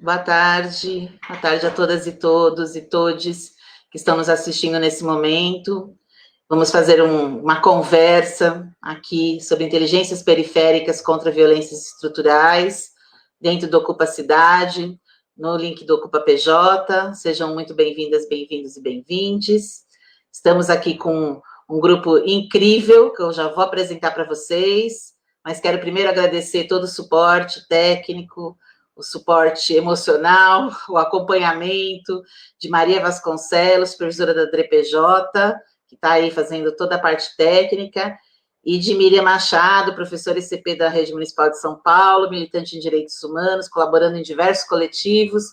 Boa tarde a todas e todos e todes que estão nos assistindo nesse momento. Vamos fazer uma conversa aqui sobre inteligências periféricas contra violências estruturais, dentro do Ocupa Cidade, no link do Ocupa PJ. Sejam muito bem-vindas, bem-vindos e bem-vindes. Estamos aqui com um grupo incrível, que eu já vou apresentar para vocês, mas quero primeiro agradecer todo o suporte técnico, o suporte emocional, o acompanhamento de Maria Vasconcelos, professora da DREPJ, que está aí fazendo toda a parte técnica, e de Miriam Machado, professora ICP da Rede Municipal de São Paulo, militante em direitos humanos, colaborando em diversos coletivos,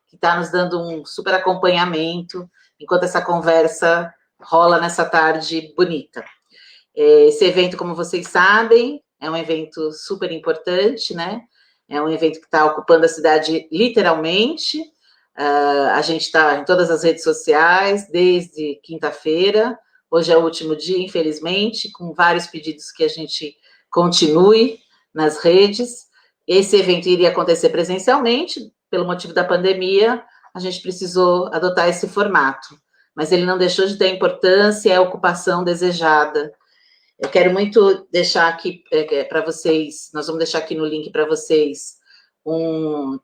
que está nos dando um super acompanhamento, enquanto essa conversa rola nessa tarde bonita. Esse evento, como vocês sabem, é um evento super importante, né? É um evento que está ocupando a cidade literalmente. A gente está em todas as redes sociais desde quinta-feira. Hoje é o último dia, infelizmente, com vários pedidos que a gente continue nas redes. Esse evento iria acontecer presencialmente, pelo motivo da pandemia, a gente precisou adotar esse formato. Mas ele não deixou de ter importância e a ocupação desejada. Eu quero muito deixar aqui para vocês, nós vamos deixar aqui no link para vocês um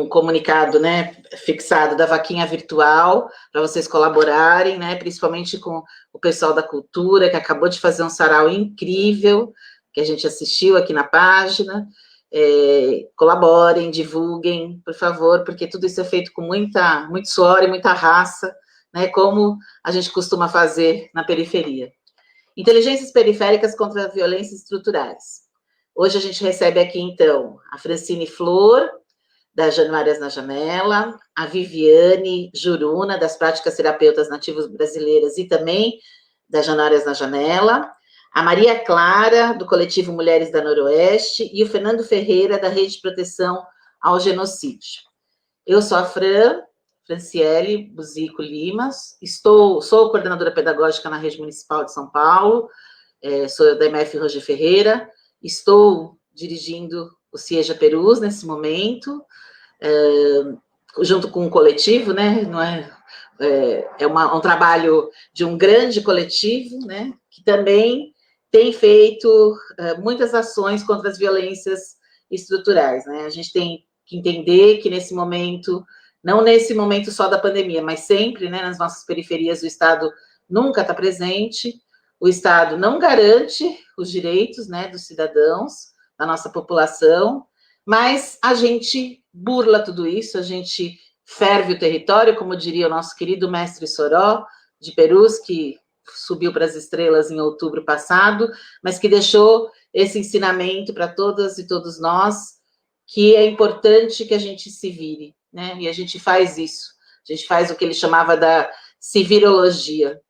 comunicado, né, fixado da vaquinha virtual, para vocês colaborarem, né, principalmente com o pessoal da cultura, que acabou de fazer um sarau incrível, que a gente assistiu aqui na página. Colaborem, divulguem, por favor, porque tudo isso é feito com muito suor e muita raça, né, como a gente costuma fazer na periferia. Inteligências periféricas contra violências estruturais. Hoje a gente recebe aqui, então, a Francine Flor, da Januárias na Janela, a Viviane Juruna, das Práticas Terapeutas Nativas Brasileiras e também da Januárias na Janela, a Maria Clara, do Coletivo Mulheres da Noroeste, e o Fernando Ferreira, da Rede de Proteção ao Genocídio. Eu sou a Franciele Buzico Limas, sou coordenadora pedagógica na Rede Municipal de São Paulo, sou da MF Roger Ferreira, estou dirigindo o CIEJA Perus nesse momento, junto com um coletivo, né, não é um trabalho de um grande coletivo, né, que também tem feito muitas ações contra as violências estruturais, né, a gente tem que entender que nesse momento, não nesse momento só da pandemia, mas sempre, né, nas nossas periferias, o Estado nunca está presente, o Estado não garante os direitos, né, dos cidadãos, da nossa população, mas a gente burla tudo isso, a gente ferve o território, como diria o nosso querido mestre Soró, de Perus, que subiu para as estrelas em outubro passado, mas que deixou esse ensinamento para todas e todos nós, que é importante que a gente se vire, né? E a gente faz isso. A gente faz o que ele chamava da civirologia.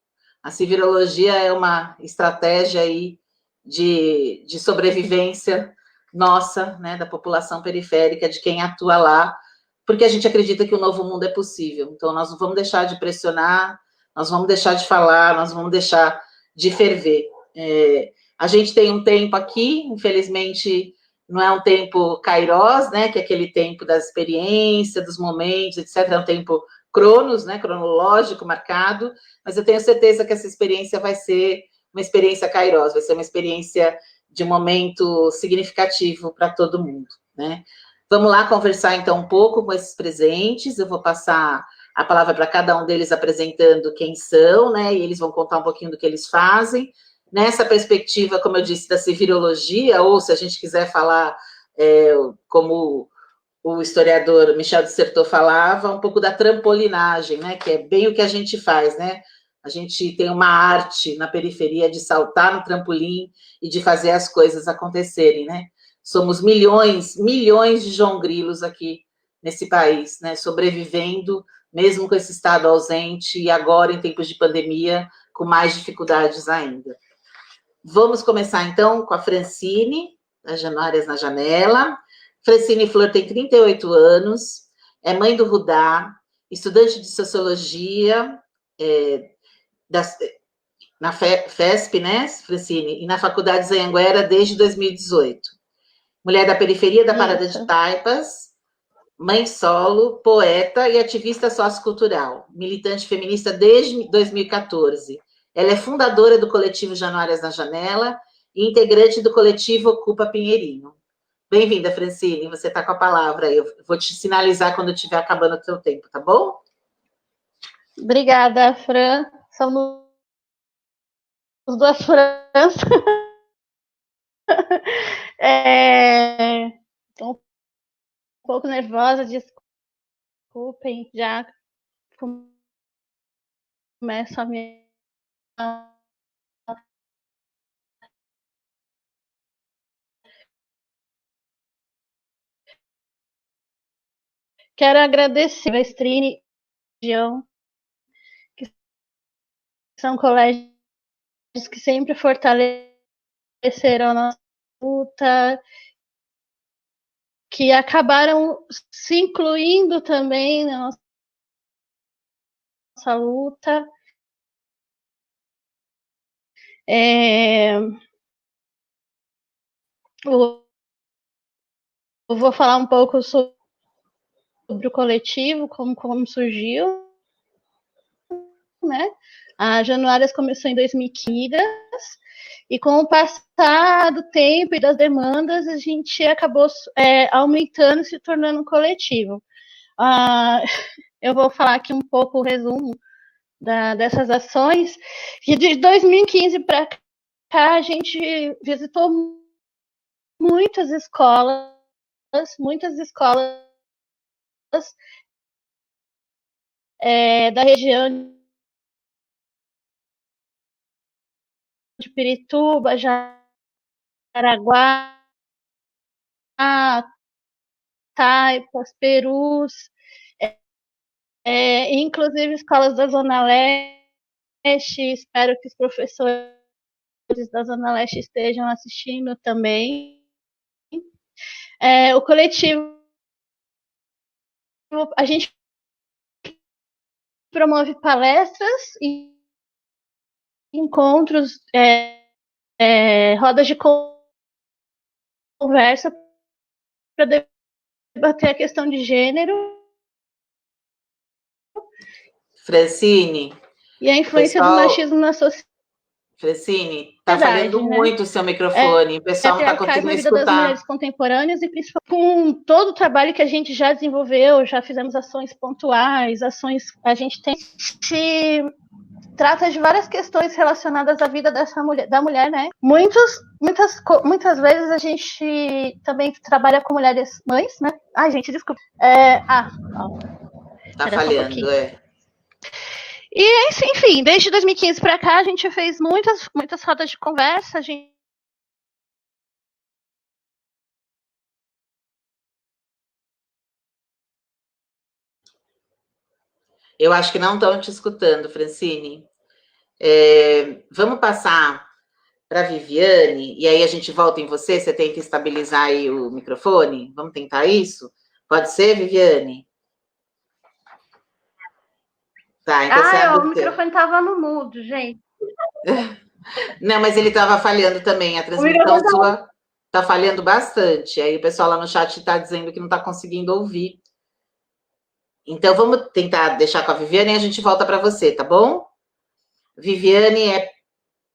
A civirologia é uma estratégia aí de sobrevivência nossa, né, da população periférica, de quem atua lá, porque a gente acredita que o novo mundo é possível. Então, nós não vamos deixar de pressionar, nós vamos deixar de falar, nós vamos deixar de ferver. A gente tem um tempo aqui, infelizmente, não é um tempo kairós, né, que é aquele tempo da experiência, dos momentos, etc., é um tempo cronos, né, cronológico, marcado, mas eu tenho certeza que essa experiência vai ser uma experiência kairós, vai ser uma experiência de um momento significativo para todo mundo, né? Vamos lá conversar, então, um pouco com esses presentes, eu vou passar a palavra para cada um deles apresentando quem são, né, e eles vão contar um pouquinho do que eles fazem, nessa perspectiva, como eu disse, da civirologia, ou se a gente quiser falar como o historiador Michel de Certeau falava, um pouco da trampolinagem, né, que é bem o que a gente faz, né, a gente tem uma arte na periferia de saltar no trampolim e de fazer as coisas acontecerem, né, somos milhões de João Grilos aqui nesse país, né, sobrevivendo, mesmo com esse estado ausente, e agora, em tempos de pandemia, com mais dificuldades ainda. Vamos começar, então, com a Francine, das Januárias na Janela. Francine Flor tem 38 anos, é mãe do Rudá, estudante de Sociologia na FESP, né, Francine, e na Faculdade de Anhanguera desde 2018. Mulher da periferia da Parada de Taipas, mãe solo, poeta e ativista sociocultural, militante feminista desde 2014. Ela é fundadora do coletivo Januárias na Janela e integrante do coletivo Ocupa Pinheirinho. Bem-vinda, Francine, você está com a palavra. Eu vou te sinalizar quando estiver acabando o seu tempo, tá bom? Obrigada, Fran. Somos duas Frans. Estou um pouco nervosa, desculpem, já começo a minha... Quero agradecer a Estrine e a que são colégios que sempre fortaleceram a nossa luta, que acabaram se incluindo também na nossa luta. Eu vou falar um pouco sobre o coletivo, como surgiu, né? A Januárias começou em 2015, e com o passar do tempo e das demandas, a gente acabou aumentando e se tornando um coletivo. Eu vou falar aqui um pouco o resumo dessas ações. E de 2015 para cá, a gente visitou muitas escolas da região de Pirituba, Jaraguá, Taipas, Perus, inclusive escolas da Zona Leste. Espero que os professores da Zona Leste estejam assistindo também. O coletivo, a gente promove palestras e encontros, rodas de conversa para debater a questão de gênero. Francine. E a influência do machismo na sociedade. Francine, está falhando muito o seu microfone, o pessoal não está conseguindo escutar. A vida das mulheres contemporâneas, e principalmente com todo o trabalho que a gente já desenvolveu, já fizemos ações pontuais, a gente trata de várias questões relacionadas à vida da mulher, né? Muitas vezes a gente também trabalha com mulheres mães, né? Ai, gente, desculpa. Tá falhando, E, enfim, desde 2015 para cá, a gente fez muitas rodas de conversa, Eu acho que não estão te escutando, Francine. Vamos passar para a Viviane, e aí a gente volta em você, você tenta estabilizar aí o microfone? Vamos tentar isso? Pode ser, Viviane? Tá, então o microfone estava no mudo, gente. Não, mas ele estava falhando também, a transmissão sua está falhando bastante, aí o pessoal lá no chat está dizendo que não está conseguindo ouvir. Então, vamos tentar deixar com a Viviane e a gente volta para você, tá bom? Viviane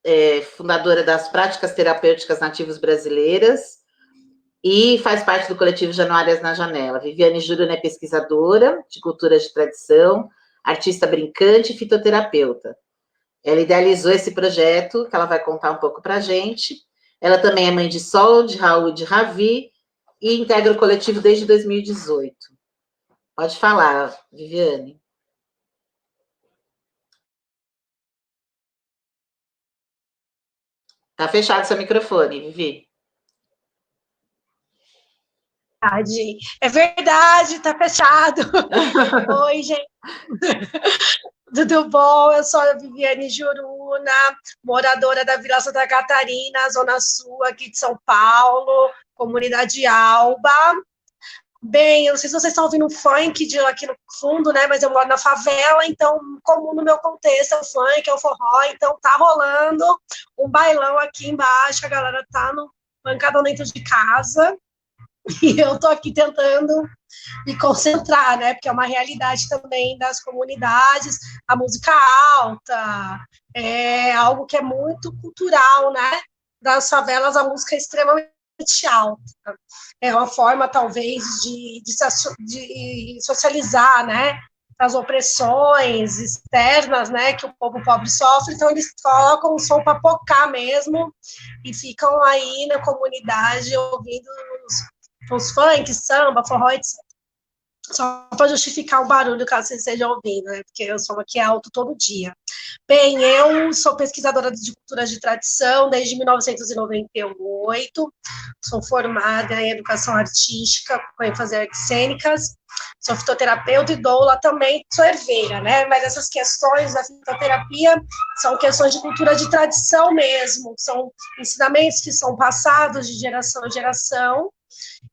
é fundadora das Práticas Terapêuticas Nativas Brasileiras e faz parte do coletivo Januárias na Janela. Viviane Juruna é pesquisadora de cultura de tradição, artista brincante e fitoterapeuta. Ela idealizou esse projeto, que ela vai contar um pouco para a gente. Ela também é mãe de Sol, de Raul e de Ravi, e integra o coletivo desde 2018. Pode falar, Viviane. Tá fechado seu microfone, Vivi. É verdade, tá fechado. Oi, gente. Tudo bom? Eu sou a Viviane Juruna, moradora da Vila Santa Catarina, Zona Sul, aqui de São Paulo, comunidade Alba. Bem, eu não sei se vocês estão ouvindo um funk aqui no fundo, né? Mas eu moro na favela, então, comum no meu contexto é o funk, é o forró, então tá rolando um bailão aqui embaixo, a galera tá no pancadão dentro de casa. E eu estou aqui tentando me concentrar, né? Porque é uma realidade também das comunidades, a música alta, é algo que é muito cultural, né? Das favelas, a música é extremamente alta. É uma forma, talvez, de socializar, né? As opressões externas, né, que o povo pobre sofre, então eles colocam o som para pocar mesmo e ficam aí na comunidade ouvindo os funk, samba, forró, etc. Só para justificar o barulho, caso vocês estejam ouvindo, né, porque o som aqui é alto todo dia. Bem, eu sou pesquisadora de culturas de tradição desde 1998, sou formada em educação artística, com ênfase em artes cênicas, sou fitoterapeuta e doula também, sou herveira, né? Mas essas questões da fitoterapia são questões de cultura de tradição mesmo, são ensinamentos que são passados de geração em geração,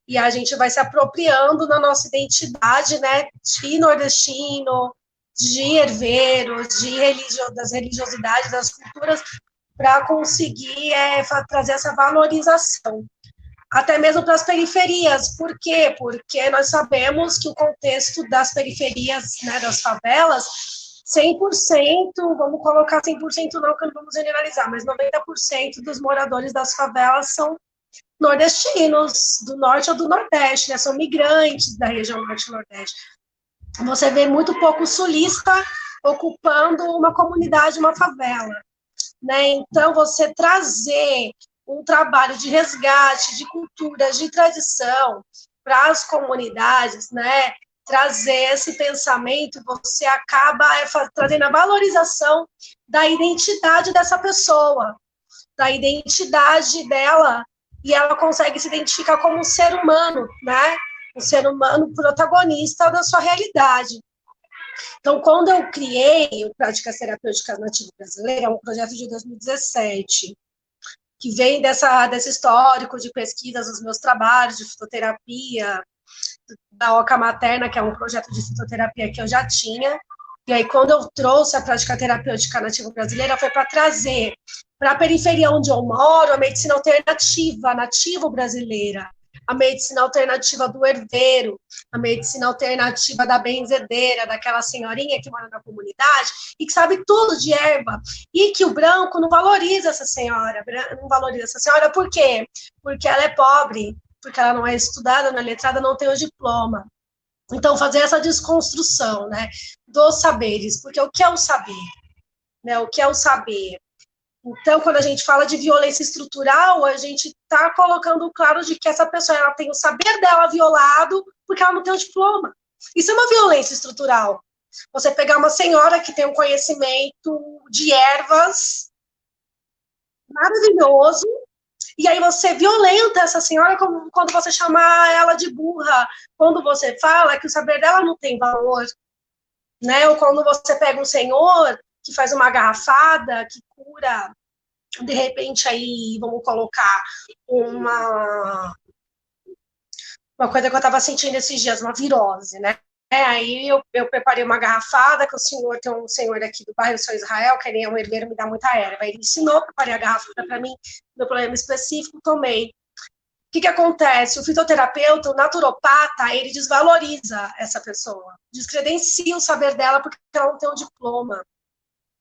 e a gente vai se apropriando da nossa identidade, né? De nordestino, de herveiros, das religiosidades, das culturas, para conseguir trazer essa valorização. Até mesmo para as periferias. Por quê? Porque nós sabemos que o contexto das periferias, né, das favelas, 100%, vamos colocar 100% não, que não vamos generalizar, mas 90% dos moradores das favelas são nordestinos, do norte ou do nordeste, né, são migrantes da região norte e nordeste. Você vê muito pouco sulista ocupando uma comunidade, uma favela, né? Então, você trazer um trabalho de resgate, de cultura, de tradição para as comunidades, né? Trazer esse pensamento, você acaba trazendo a valorização da identidade dessa pessoa, da identidade dela, e ela consegue se identificar como um ser humano, né? Um ser humano protagonista da sua realidade. Então, quando eu criei o Práticas Terapêuticas Nativo Brasileira, é um projeto de 2017, que vem desse histórico de pesquisas dos meus trabalhos de fitoterapia, da Oca Materna, que é um projeto de fitoterapia que eu já tinha, e aí quando eu trouxe a Prática Terapêutica Nativo Brasileira, foi para trazer para a periferia onde eu moro a medicina alternativa, nativo brasileira, a medicina alternativa do herdeiro, a medicina alternativa da benzedeira, daquela senhorinha que mora na comunidade e que sabe tudo de erva, e que o branco não valoriza essa senhora. Por quê? Porque ela é pobre, porque ela não é estudada, não é letrada, não tem o diploma. Então, fazer essa desconstrução, né, dos saberes, porque o que é o saber? Né, o que é o saber? Então, quando a gente fala de violência estrutural, a gente está colocando claro de que essa pessoa ela tem o saber dela violado porque ela não tem o diploma. Isso é uma violência estrutural. Você pegar uma senhora que tem um conhecimento de ervas maravilhoso, e aí você violenta essa senhora quando você chama ela de burra, quando você fala que o saber dela não tem valor, né? Ou quando você pega um senhor que faz uma garrafada, que cura, de repente, aí, vamos colocar uma coisa que eu estava sentindo esses dias, uma virose, né? Aí eu preparei uma garrafada, que o senhor tem um senhor aqui do bairro São Israel, que ele é um herdeiro, me dá muita erva. Ele ensinou, preparei a garrafada para mim, meu problema específico, tomei. O que acontece? O fitoterapeuta, o naturopata, ele desvaloriza essa pessoa, descredencia o saber dela porque ela não tem um diploma.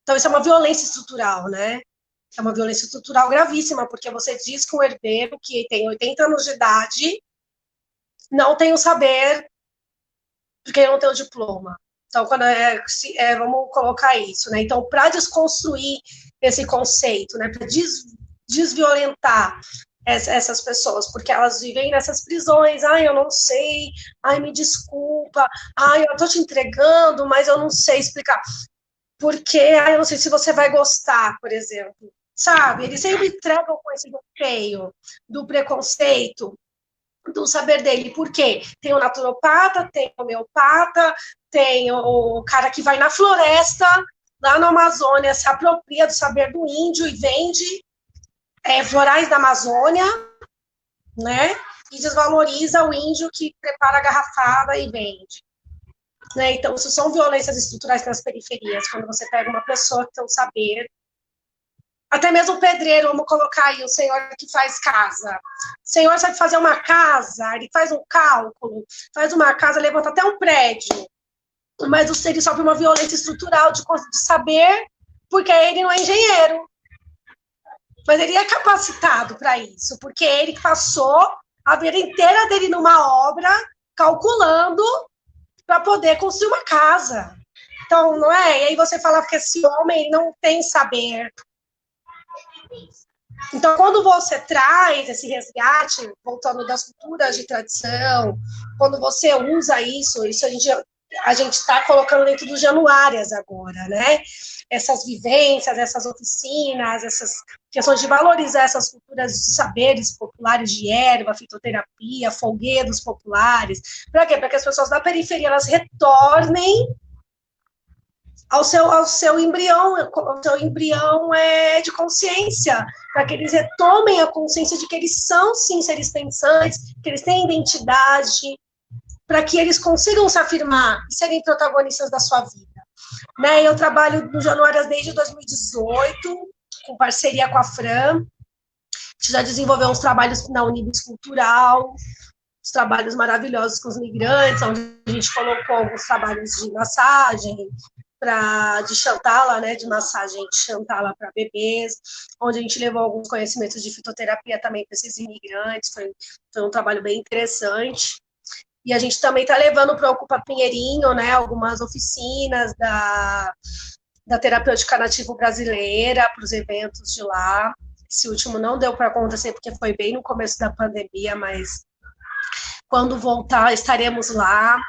Então, isso é uma violência estrutural, né? É uma violência estrutural gravíssima, porque você diz que um herdeiro que tem 80 anos de idade não tem o saber porque ele não tem o diploma. Então, vamos colocar isso, né? Então, para desconstruir esse conceito, né? Para desviolentar essas pessoas, porque elas vivem nessas prisões, eu não sei, me desculpa, eu tô te entregando, mas eu não sei explicar. Porque, eu não sei se você vai gostar, por exemplo. Sabe? Eles sempre entregam com esse bloqueio do preconceito, do saber dele. Por quê? Tem o naturopata, tem o homeopata, tem o cara que vai na floresta, lá na Amazônia, se apropria do saber do índio e vende florais da Amazônia, né? E desvaloriza o índio que prepara a garrafada e vende. Né? Então, isso são violências estruturais nas periferias, quando você pega uma pessoa que tem um saber até mesmo o pedreiro, vamos colocar aí, o senhor que faz casa. O senhor sabe fazer uma casa, ele faz um cálculo, faz uma casa, levanta até um prédio, mas ele sofre uma violência estrutural de saber, porque ele não é engenheiro. Mas ele é capacitado para isso, porque ele passou a vida inteira dele numa obra, calculando para poder construir uma casa. Então, não é? E aí você fala que esse homem não tem saber. Então, quando você traz esse resgate, voltando das culturas de tradição, quando você usa isso a gente está colocando dentro do Januárias agora, né? Essas vivências, essas oficinas, essas questões de valorizar essas culturas de saberes populares de erva, fitoterapia, folguedos populares. Para quê? Para que as pessoas da periferia elas retornem ao seu embrião de consciência, para que eles retomem a consciência de que eles são, sim, seres pensantes, que eles têm identidade, para que eles consigam se afirmar e serem protagonistas da sua vida. Né? Eu trabalho no Januárias desde 2018, com parceria com a Fran, a gente já desenvolveu uns trabalhos na Unibis Cultural, uns trabalhos maravilhosos com os migrantes, onde a gente colocou alguns trabalhos de massagem, de Xantala, né, de massagem de Xantala para bebês, onde a gente levou alguns conhecimentos de fitoterapia também para esses imigrantes, foi um trabalho bem interessante. E a gente também está levando para o Ocupa Pinheirinho, né, algumas oficinas da terapêutica nativo brasileira para os eventos de lá. Esse último não deu para acontecer porque foi bem no começo da pandemia, mas quando voltar estaremos lá.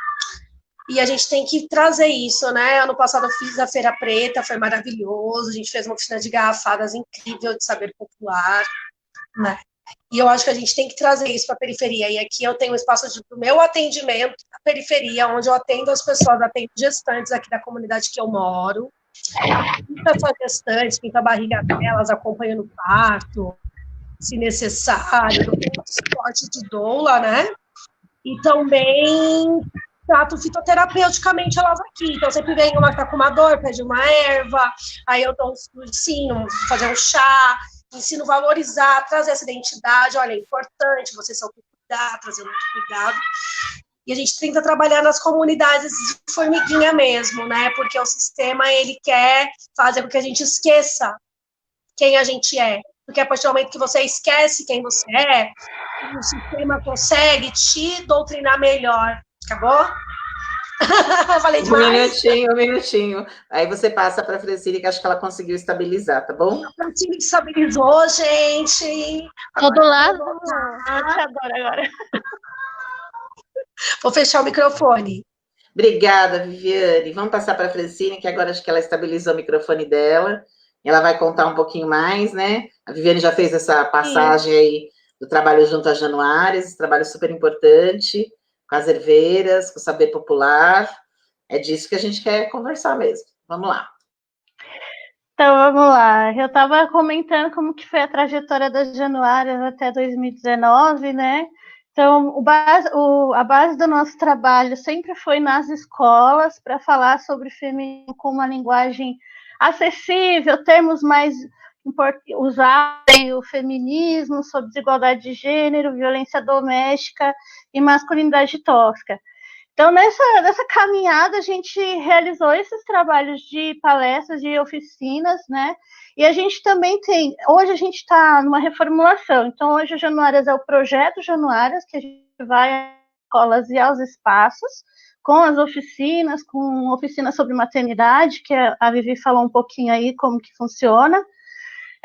E a gente tem que trazer isso, né? Ano passado eu fiz a Feira Preta, foi maravilhoso. A gente fez uma oficina de garrafadas incrível de saber popular, né? E eu acho que a gente tem que trazer isso para a periferia. E aqui eu tenho um espaço do meu atendimento na periferia, onde eu atendo as pessoas, atendo gestantes aqui da comunidade que eu moro. Pinta essas gestantes, pinta a barriga delas, acompanha no parto, se necessário. Eu tenho suporte de doula, né? E também trato fitoterapeuticamente elas aqui. Então, sempre vem uma que tá com uma dor, pede uma erva, aí eu ensino a fazer um chá, ensino a valorizar, trazer essa identidade. Olha, é importante você se autocuidar, trazer muito cuidado. E a gente tenta trabalhar nas comunidades de formiguinha mesmo, né? Porque o sistema, ele quer fazer com que a gente esqueça quem a gente é. Porque a partir do momento que você esquece quem você é, o sistema consegue te doutrinar melhor. Acabou? Falei demais. Um minutinho. Aí você passa para a Francine, que acho que ela conseguiu estabilizar, tá bom? A Francine estabilizou, gente. Todo lado. Eu te adoro agora. Vou fechar o microfone. Obrigada, Viviane. Vamos passar para a Francine, que agora acho que ela estabilizou o microfone dela. Ela vai contar um pouquinho mais, né? A Viviane já fez essa passagem aí do trabalho junto às Januárias, esse trabalho super importante, com as herveiras, com o saber popular. É disso que a gente quer conversar mesmo. Vamos lá. Então, vamos lá. Eu estava comentando como que foi a trajetória das Januárias até 2019, né? Então, a base do nosso trabalho sempre foi nas escolas, para falar sobre feminino com uma linguagem acessível, termos mais usados, o feminismo, sobre desigualdade de gênero, violência doméstica e masculinidade tóxica. Então, nessa caminhada, a gente realizou esses trabalhos de palestras, de oficinas, né? E a gente também hoje a gente está numa reformulação. Então, hoje o Januárias é o projeto Januárias, que a gente vai às escolas e aos espaços, com as oficinas, com oficina sobre maternidade, que a Vivi falou um pouquinho aí como que funciona.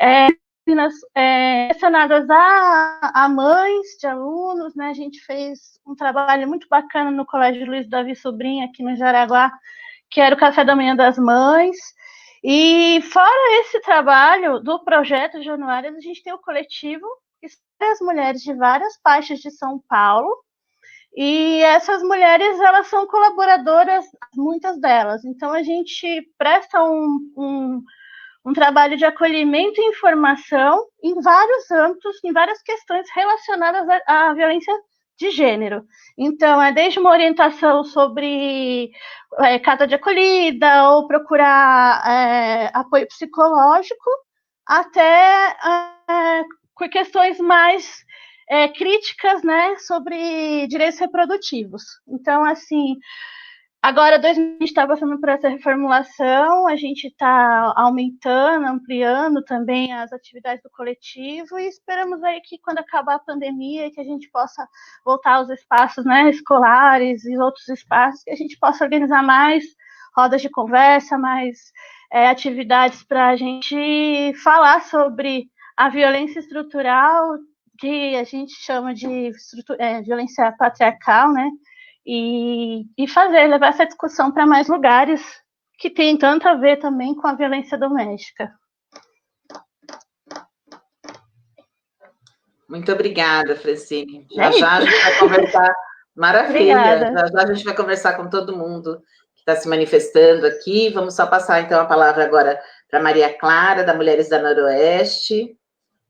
Oficinas direcionadas a mães de alunos, né? A gente fez um trabalho muito bacana no Colégio Luiz Davi Sobrinho, aqui no Jaraguá, que era o Café da Manhã das Mães. E fora esse trabalho do projeto Januárias, a gente tem o coletivo, que são as mulheres de várias faixas de São Paulo, e essas mulheres, elas são colaboradoras, muitas delas. Então, a gente presta um trabalho de acolhimento e informação em vários âmbitos, em várias questões relacionadas à violência de gênero. Então, desde uma orientação sobre casa de acolhida, ou procurar apoio psicológico, até com questões mais críticas, né, sobre direitos reprodutivos. Então, assim, agora a gente está passando por essa reformulação, a gente está aumentando, ampliando também as atividades do coletivo e esperamos aí que quando acabar a pandemia, que a gente possa voltar aos espaços, né, escolares e outros espaços, que a gente possa organizar mais rodas de conversa, mais atividades para a gente falar sobre a violência estrutural, que a gente chama de violência patriarcal, né? E levar essa discussão para mais lugares que tem tanto a ver também com a violência doméstica. Muito obrigada, Francine. Já a gente vai conversar. Maravilha. Já a gente vai conversar com todo mundo que está se manifestando aqui. Vamos só passar, então, a palavra agora para Maria Clara, da Mulheres da Noroeste.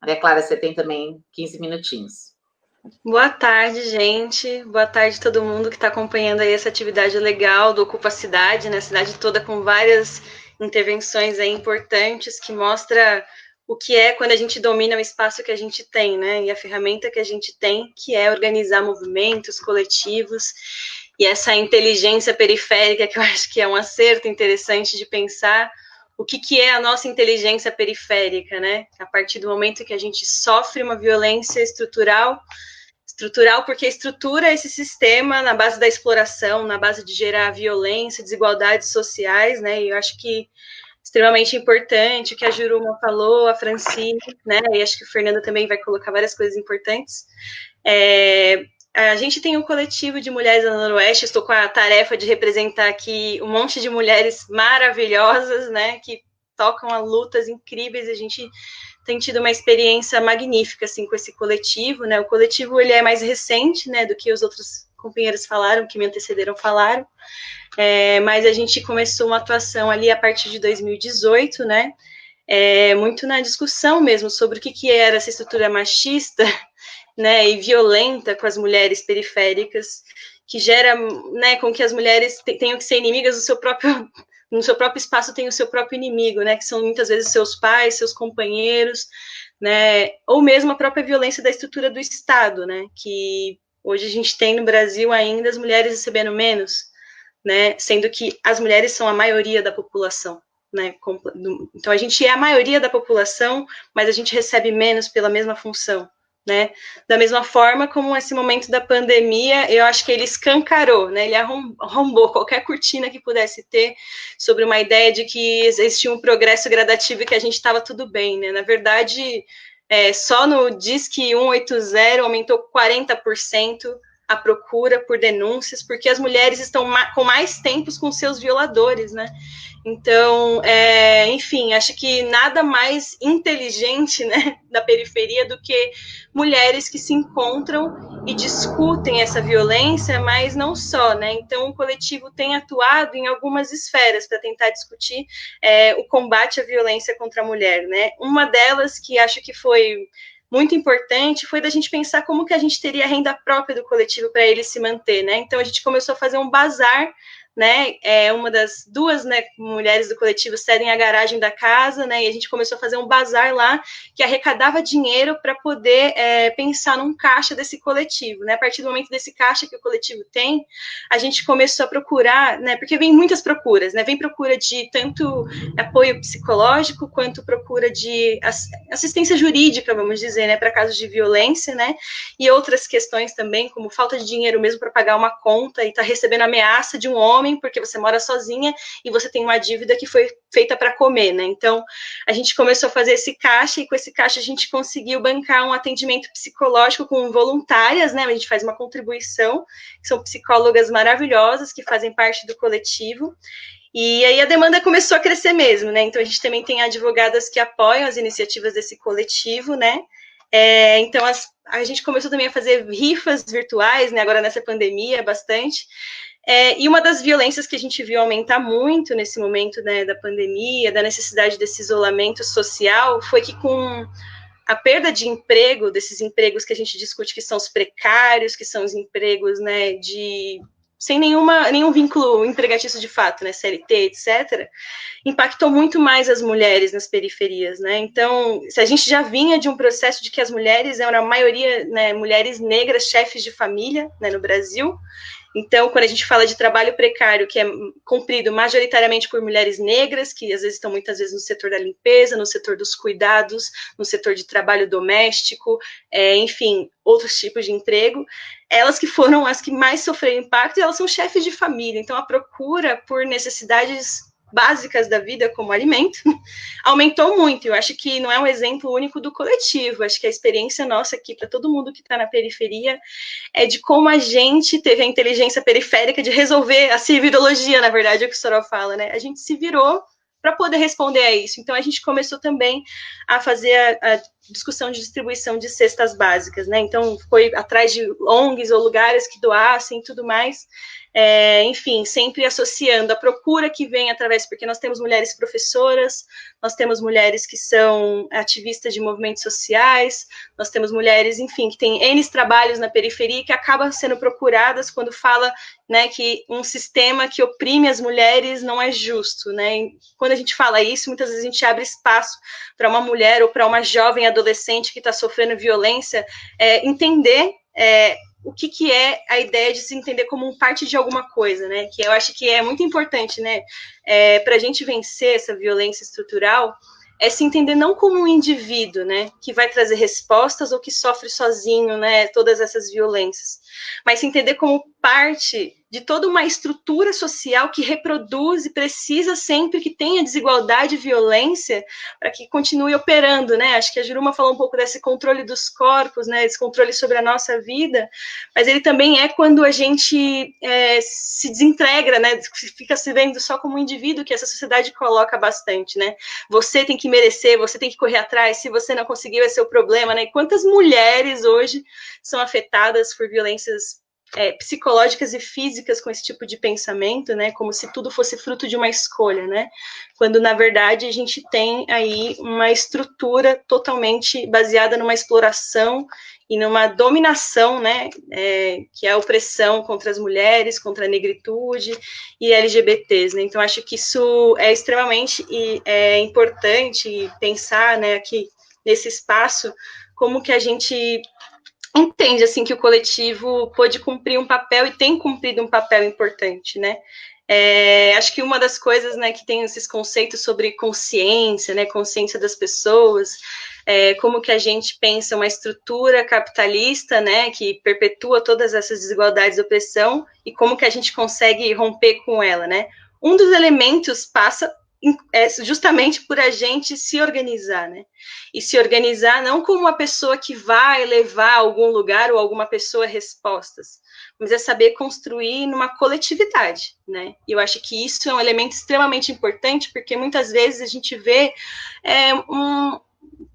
Maria Clara, você tem também 15 minutinhos. Boa tarde, gente. Boa tarde a todo mundo que está acompanhando aí essa atividade legal do Ocupa a Cidade, né? A cidade toda com várias intervenções aí importantes que mostra o que é quando a gente domina o espaço que a gente tem, né? E a ferramenta que a gente tem, que é organizar movimentos coletivos e essa inteligência periférica, que eu acho que é um acerto interessante de pensar o que é a nossa inteligência periférica, né? A partir do momento que a gente sofre uma violência estrutural porque estrutura esse sistema na base da exploração, na base de gerar violência, desigualdades sociais, né? E eu acho que extremamente importante o que a Juruma falou, a Francine, né? E acho que o Fernando também vai colocar várias coisas importantes. A gente tem um coletivo de mulheres da Noroeste, estou com a tarefa de representar aqui um monte de mulheres maravilhosas, né? Que tocam a lutas incríveis, a gente tem tido uma experiência magnífica, assim, com esse coletivo, né? O coletivo, ele é mais recente, né, do que os outros companheiros falaram, que me antecederam falaram, mas a gente começou uma atuação ali a partir de 2018, né, muito na discussão mesmo sobre o que era essa estrutura machista, né, e violenta com as mulheres periféricas, que gera, né, com que as mulheres tenham que ser inimigas do seu próprio... No seu próprio espaço tem o seu próprio inimigo, né, que são muitas vezes seus pais, seus companheiros, né, ou mesmo a própria violência da estrutura do Estado, né, que hoje a gente tem no Brasil ainda as mulheres recebendo menos, né, sendo que as mulheres são a maioria da população, né, então a gente é a maioria da população, mas a gente recebe menos pela mesma função, né, da mesma forma como esse momento da pandemia, eu acho que ele escancarou, né, ele arrombou qualquer cortina que pudesse ter sobre uma ideia de que existia um progresso gradativo e que a gente estava tudo bem, né, na verdade, só no Disque 180 aumentou 40% a procura por denúncias, porque as mulheres estão com mais tempos com seus violadores, né, então, enfim, acho que nada mais inteligente, né, da periferia do que mulheres que se encontram e discutem essa violência, mas não só, né, então o coletivo tem atuado em algumas esferas para tentar discutir o combate à violência contra a mulher, né, uma delas que acho que foi muito importante foi da gente pensar como que a gente teria a renda própria do coletivo para ele se manter, né, então a gente começou a fazer um bazar, né, uma das duas, né, mulheres do coletivo cedem a garagem da casa, né, e a gente começou a fazer um bazar lá, que arrecadava dinheiro para poder pensar num caixa desse coletivo, né, a partir do momento desse caixa que o coletivo tem, a gente começou a procurar, né, porque vem muitas procuras, né, vem procura de tanto apoio psicológico, quanto procura de assistência jurídica, vamos dizer, né, para casos de violência, né, e outras questões também, como falta de dinheiro mesmo para pagar uma conta e tá recebendo ameaça de um homem, porque você mora sozinha e você tem uma dívida que foi feita para comer, né? Então, a gente começou a fazer esse caixa e com esse caixa a gente conseguiu bancar um atendimento psicológico com voluntárias, né? A gente faz uma contribuição, que são psicólogas maravilhosas que fazem parte do coletivo. E aí a demanda começou a crescer mesmo, né? Então, a gente também tem advogadas que apoiam as iniciativas desse coletivo, né? Então, a gente começou também a fazer rifas virtuais, né? Agora nessa pandemia, bastante. E uma das violências que a gente viu aumentar muito nesse momento, né, da pandemia, da necessidade desse isolamento social, foi que com a perda de emprego, desses empregos que a gente discute que são os precários, que são os empregos, né, de sem nenhum vínculo empregatício de fato, né, CLT, etc., impactou muito mais as mulheres nas periferias, né? Então, se a gente já vinha de um processo de que as mulheres eram a maioria, né, mulheres negras, chefes de família, né, no Brasil. Então, quando a gente fala de trabalho precário, que é cumprido majoritariamente por mulheres negras, que às vezes estão muitas vezes no setor da limpeza, no setor dos cuidados, no setor de trabalho doméstico, enfim, outros tipos de emprego, elas que foram as que mais sofreram impacto, e elas são chefes de família. Então, a procura por necessidades básicas da vida, como alimento, aumentou muito. Eu acho que não é um exemplo único do coletivo, acho que a experiência nossa aqui, para todo mundo que está na periferia, é de como a gente teve a inteligência periférica de resolver a civilologia, na verdade, é o que o Sorol fala, né? A gente se virou para poder responder a isso. Então, a gente começou também a fazer a discussão de distribuição de cestas básicas, né? Então, foi atrás de ONGs ou lugares que doassem e tudo mais. Enfim, sempre associando a procura que vem através, porque nós temos mulheres professoras, nós temos mulheres que são ativistas de movimentos sociais, nós temos mulheres, enfim, que têm N trabalhos na periferia que acabam sendo procuradas quando fala, né, que um sistema que oprime as mulheres não é justo, né? E quando a gente fala isso, muitas vezes a gente abre espaço para uma mulher ou para uma jovem adolescente que está sofrendo violência entender o que é a ideia de se entender como parte de alguma coisa, né? Que eu acho que é muito importante, né? Para a gente vencer essa violência estrutural, é se entender não como um indivíduo, né? Que vai trazer respostas ou que sofre sozinho, né? Todas essas violências, mas se entender como parte de toda uma estrutura social que reproduz e precisa sempre que tenha desigualdade e violência para que continue operando, né? Acho que a Juruma falou um pouco desse controle dos corpos, né? Esse controle sobre a nossa vida, mas ele também é quando a gente se desintegra, né? Fica se vendo só como um indivíduo, que essa sociedade coloca bastante, né? Você tem que merecer, você tem que correr atrás, se você não conseguiu, é seu problema, né? E quantas mulheres hoje são afetadas por violências psicológicas e físicas com esse tipo de pensamento, né, como se tudo fosse fruto de uma escolha, né, quando na verdade a gente tem aí uma estrutura totalmente baseada numa exploração e numa dominação, né, que é a opressão contra as mulheres, contra a negritude e LGBTs, né, então acho que isso é extremamente importante pensar, né, aqui nesse espaço, como que a gente entende, assim, que o coletivo pôde cumprir um papel e tem cumprido um papel importante, né? Acho que uma das coisas, né, que tem esses conceitos sobre consciência, né, consciência das pessoas, como que a gente pensa uma estrutura capitalista, né, que perpetua todas essas desigualdades e opressão, e como que a gente consegue romper com ela, né? Um dos elementos passa justamente por a gente se organizar, né? E se organizar não como uma pessoa que vai levar a algum lugar ou alguma pessoa respostas, mas é saber construir numa coletividade, né? E eu acho que isso é um elemento extremamente importante, porque muitas vezes a gente vê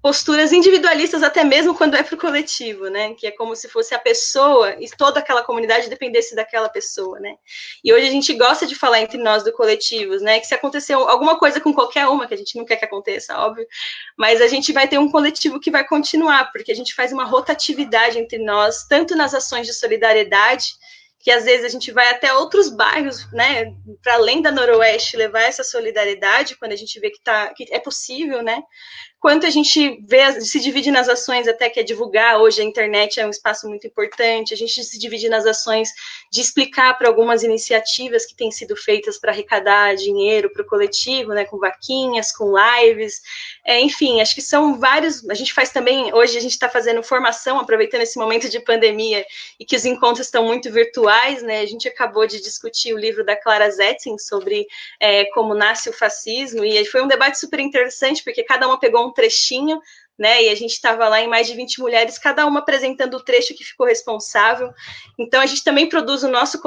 posturas individualistas até mesmo quando é para o coletivo, né? Que é como se fosse a pessoa e toda aquela comunidade dependesse daquela pessoa, né? E hoje a gente gosta de falar entre nós do coletivo, né? Que se aconteceu alguma coisa com qualquer uma, que a gente não quer que aconteça, óbvio, mas a gente vai ter um coletivo que vai continuar, porque a gente faz uma rotatividade entre nós, tanto nas ações de solidariedade, que às vezes a gente vai até outros bairros, né, para além da Noroeste, levar essa solidariedade, quando a gente vê que é possível, né, quanto a gente se divide nas ações até que é divulgar, hoje a internet é um espaço muito importante, a gente se divide nas ações de explicar para algumas iniciativas que têm sido feitas para arrecadar dinheiro para o coletivo, né, com vaquinhas, com lives, enfim, acho que são vários, a gente faz também, hoje a gente está fazendo formação, aproveitando esse momento de pandemia, e que os encontros estão muito virtuais, né, a gente acabou de discutir o livro da Clara Zetkin sobre como nasce o fascismo, e foi um debate super interessante, porque cada uma pegou um trechinho, né, e a gente estava lá em mais de 20 mulheres, cada uma apresentando o trecho que ficou responsável. Então a gente também produz o nosso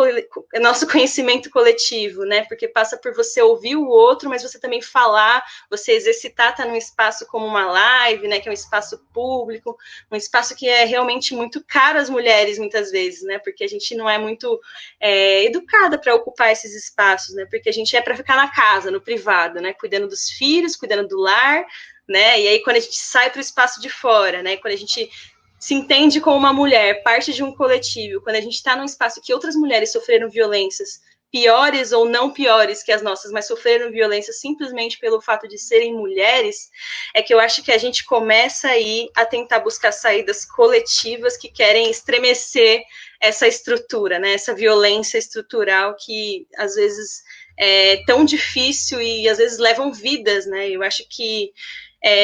conhecimento coletivo, né, porque passa por você ouvir o outro, mas você também falar, você exercitar, tá num espaço como uma live, né, que é um espaço público, um espaço que é realmente muito caro às mulheres muitas vezes, né, porque a gente não é muito educada para ocupar esses espaços, né, porque a gente é para ficar na casa, no privado, né, cuidando dos filhos, cuidando do lar, né? E aí quando a gente sai para o espaço de fora, né? Quando a gente se entende como uma mulher, parte de um coletivo, quando a gente está num espaço que outras mulheres sofreram violências, piores ou não piores que as nossas, mas sofreram violência simplesmente pelo fato de serem mulheres, é que eu acho que a gente começa aí a tentar buscar saídas coletivas que querem estremecer essa estrutura, né? Essa violência estrutural que às vezes é tão difícil e às vezes levam vidas, né? Eu acho que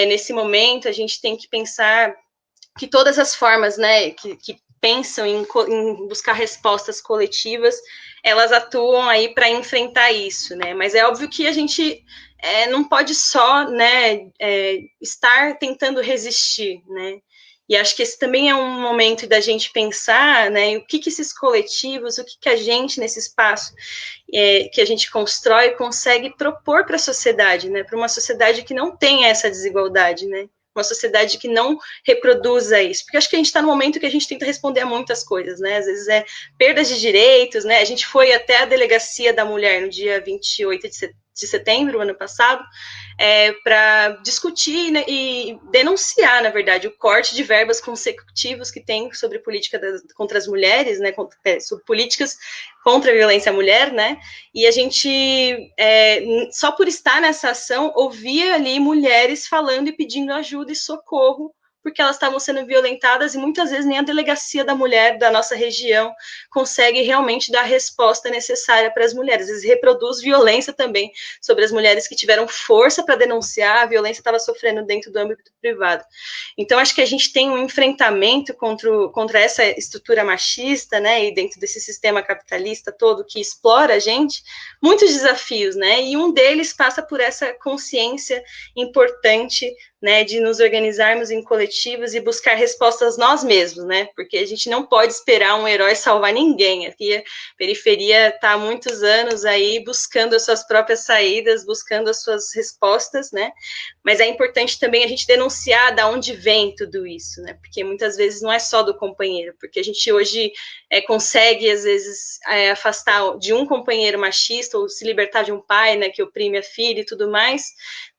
nesse momento a gente tem que pensar que todas as formas, né, que pensam em buscar respostas coletivas, elas atuam aí para enfrentar isso, né? Mas é óbvio que a gente não pode só, né, estar tentando resistir, né? E acho que esse também é um momento da gente pensar, né, o que esses coletivos, o que a gente nesse espaço que a gente constrói consegue propor para a sociedade, né? Para uma sociedade que não tem essa desigualdade, né? Uma sociedade que não reproduza isso, porque acho que a gente está no momento que a gente tenta responder a muitas coisas, né, às vezes perdas de direitos, né, a gente foi até a Delegacia da Mulher no dia 28 de setembro, ano passado, para discutir, né, e denunciar, na verdade, o corte de verbas consecutivos que tem sobre política contra as mulheres, né, sobre políticas contra a violência à mulher, né, e a gente, só por estar nessa ação, ouvia ali mulheres falando e pedindo ajuda e socorro, porque elas estavam sendo violentadas e muitas vezes nem a delegacia da mulher da nossa região consegue realmente dar a resposta necessária para as mulheres. Às vezes reproduz violência também sobre as mulheres que tiveram força para denunciar a violência que estava sofrendo dentro do âmbito privado. Então, acho que a gente tem um enfrentamento contra essa estrutura machista, né, e dentro desse sistema capitalista todo que explora a gente, muitos desafios, né, e um deles passa por essa consciência importante, né, de nos organizarmos em coletivos e buscar respostas nós mesmos, né, porque a gente não pode esperar um herói salvar ninguém. Aqui a periferia está há muitos anos aí buscando as suas próprias saídas, buscando as suas respostas, né, mas é importante também a gente denunciar de onde vem tudo isso, né, porque muitas vezes não é só do companheiro, porque a gente hoje consegue, às vezes, afastar de um companheiro machista ou se libertar de um pai, né, que oprime a filha e tudo mais,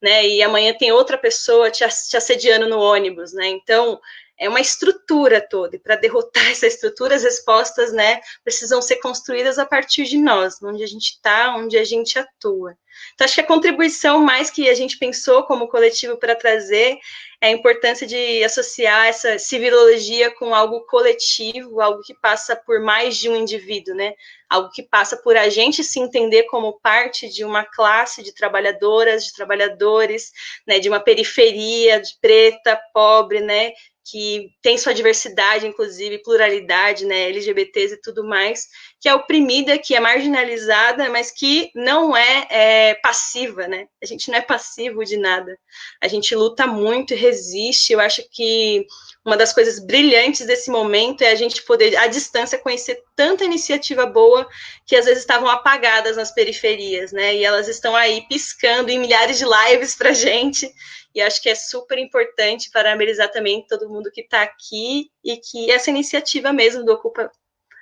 né, e amanhã tem outra pessoa te assediando no ônibus, né, então é uma estrutura toda, e para derrotar essa estrutura, as respostas, né, precisam ser construídas a partir de nós, onde a gente está, onde a gente atua. Então, acho que a contribuição mais que a gente pensou como coletivo para trazer é a importância de associar essa civilologia com algo coletivo, algo que passa por mais de um indivíduo, né? Algo que passa por a gente se entender como parte de uma classe de trabalhadoras, de trabalhadores, né? De uma periferia, de preta, pobre, né? Que tem sua diversidade, inclusive, pluralidade, né, LGBTs e tudo mais, que é oprimida, que é marginalizada, mas que não é passiva, né? A gente não é passivo de nada. A gente luta muito e resiste. Eu acho que uma das coisas brilhantes desse momento é a gente poder, à distância, conhecer tanta iniciativa boa que às vezes estavam apagadas nas periferias, né? E elas estão aí piscando em milhares de lives para a gente. E acho que é super importante parabenizar também todo mundo que está aqui e que essa iniciativa mesmo do Ocupa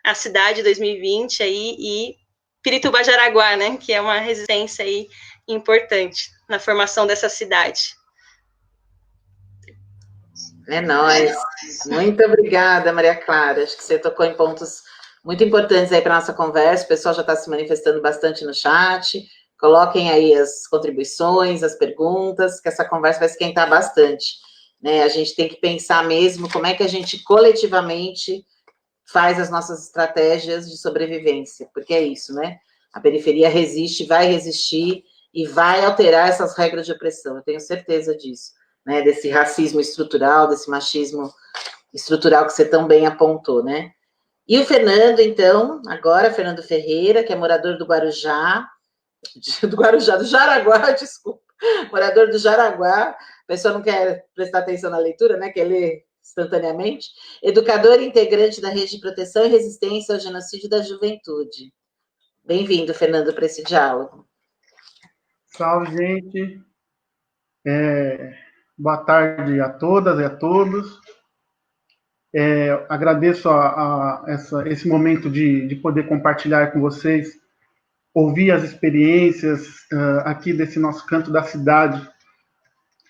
a Cidade 2020 aí e Pirituba Jaraguá, né, que é uma resistência aí importante na formação dessa cidade. É nóis. Muito obrigada, Maria Clara. Acho que você tocou em pontos muito importantes aí para a nossa conversa. O pessoal já está se manifestando bastante no chat. Coloquem aí as contribuições, as perguntas, que essa conversa vai esquentar bastante, né? A gente tem que pensar mesmo como é que a gente coletivamente faz as nossas estratégias de sobrevivência, porque é isso, né? A periferia resiste, vai resistir e vai alterar essas regras de opressão, eu tenho certeza disso, né? Desse racismo estrutural, desse machismo estrutural que você tão bem apontou, né? E o Fernando, então, agora, Fernando Ferreira, que é morador do Guarujá, do Jaraguá, desculpa, morador do Jaraguá, a pessoa não quer prestar atenção na leitura, né, quer ler instantaneamente, educador e integrante da Rede de Proteção e Resistência ao Genocídio da Juventude. Bem-vindo, Fernando, para esse diálogo. Salve, gente. Boa tarde a todas e a todos. Agradeço esse momento de poder compartilhar com vocês, ouvir as experiências aqui desse nosso canto da cidade,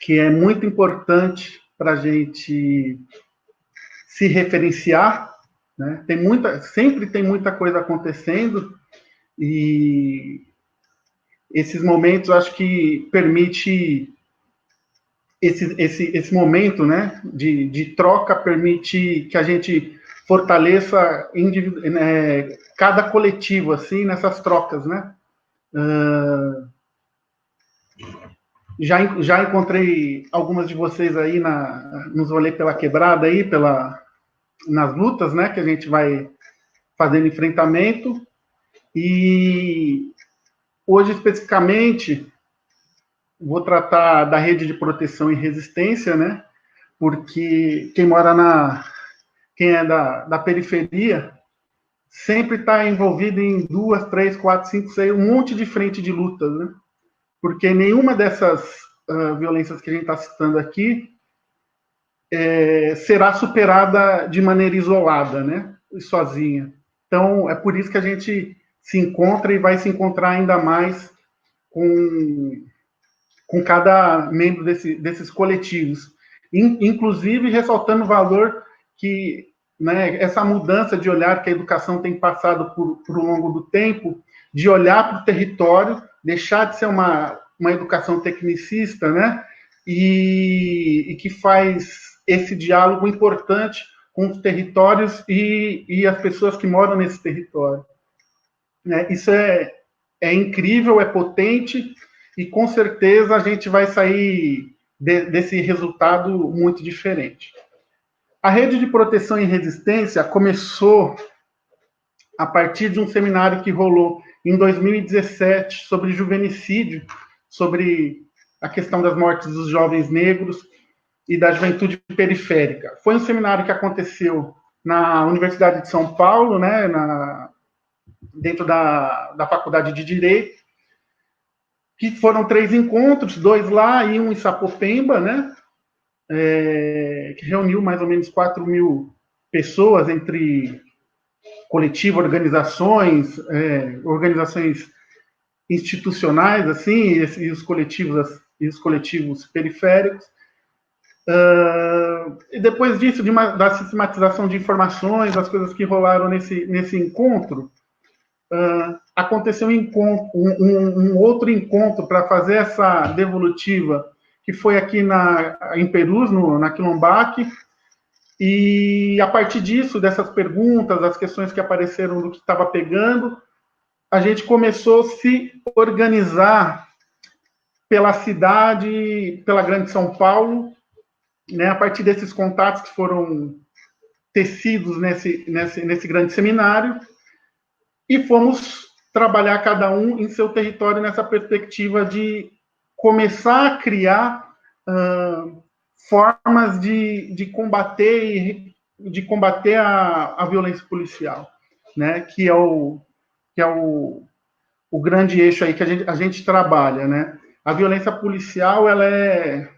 que é muito importante para a gente se referenciar, né? Sempre tem muita coisa acontecendo, e esses momentos, acho que permite, esse momento, né, de troca, permite que a gente fortaleça cada coletivo, assim, nessas trocas, né? Já encontrei algumas de vocês aí nos rolês pela quebrada aí, nas lutas, né, que a gente vai fazendo enfrentamento. E hoje, especificamente, vou tratar da rede de proteção e resistência, né, porque quem é da periferia sempre está envolvido em 2, 3, 4, 5, 6, um monte de frente de lutas, né? Porque nenhuma dessas violências que a gente está citando aqui será superada de maneira isolada, né? E sozinha. Então, é por isso que a gente se encontra e vai se encontrar ainda mais com cada membro desses coletivos. Inclusive, ressaltando o valor que, né, essa mudança de olhar que a educação tem passado por longo do tempo, de olhar para o território, deixar de ser uma educação tecnicista, né, e que faz esse diálogo importante com os territórios e as pessoas que moram nesse território. Isso é incrível, é potente, e com certeza a gente vai sair desse resultado muito diferente. A rede de proteção e resistência começou a partir de um seminário que rolou em 2017 sobre juvenicídio, sobre a questão das mortes dos jovens negros e da juventude periférica. Foi um seminário que aconteceu na Universidade de São Paulo, né, dentro da Faculdade de Direito, que foram 3 encontros, 2 lá e um em Sapopemba, né, que reuniu mais ou menos 4.000 pessoas, entre coletivo, organizações institucionais, assim, e os coletivos periféricos. E depois disso, da sistematização de informações, as coisas que rolaram nesse encontro, aconteceu um outro encontro para fazer essa devolutiva, que foi aqui em Perus, na Quilombac, e a partir disso, dessas perguntas, das questões que apareceram do que estava pegando, a gente começou a se organizar pela cidade, pela Grande São Paulo, né, a partir desses contatos que foram tecidos nesse grande seminário, e fomos trabalhar cada um em seu território nessa perspectiva de começar a criar formas de combater a violência policial, né? Que é o grande eixo aí que a gente trabalha, né? A violência policial, ela é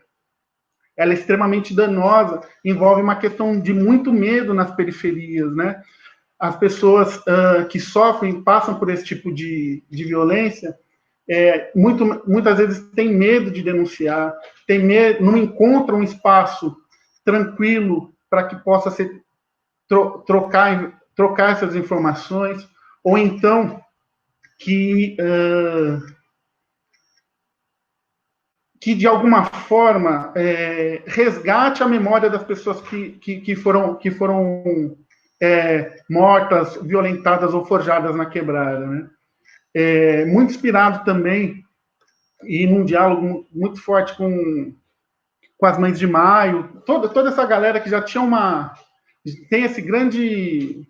extremamente danosa, envolve uma questão de muito medo nas periferias, né? As pessoas que sofrem, passam por esse tipo de violência, muitas vezes têm medo de denunciar, não encontram um espaço tranquilo para que possa ser trocar essas informações, ou então que de alguma forma resgate a memória das pessoas que foram mortas, violentadas ou forjadas na quebrada, né? Muito inspirado também, e num diálogo muito forte com as Mães de Maio, toda essa galera que já tem essa grande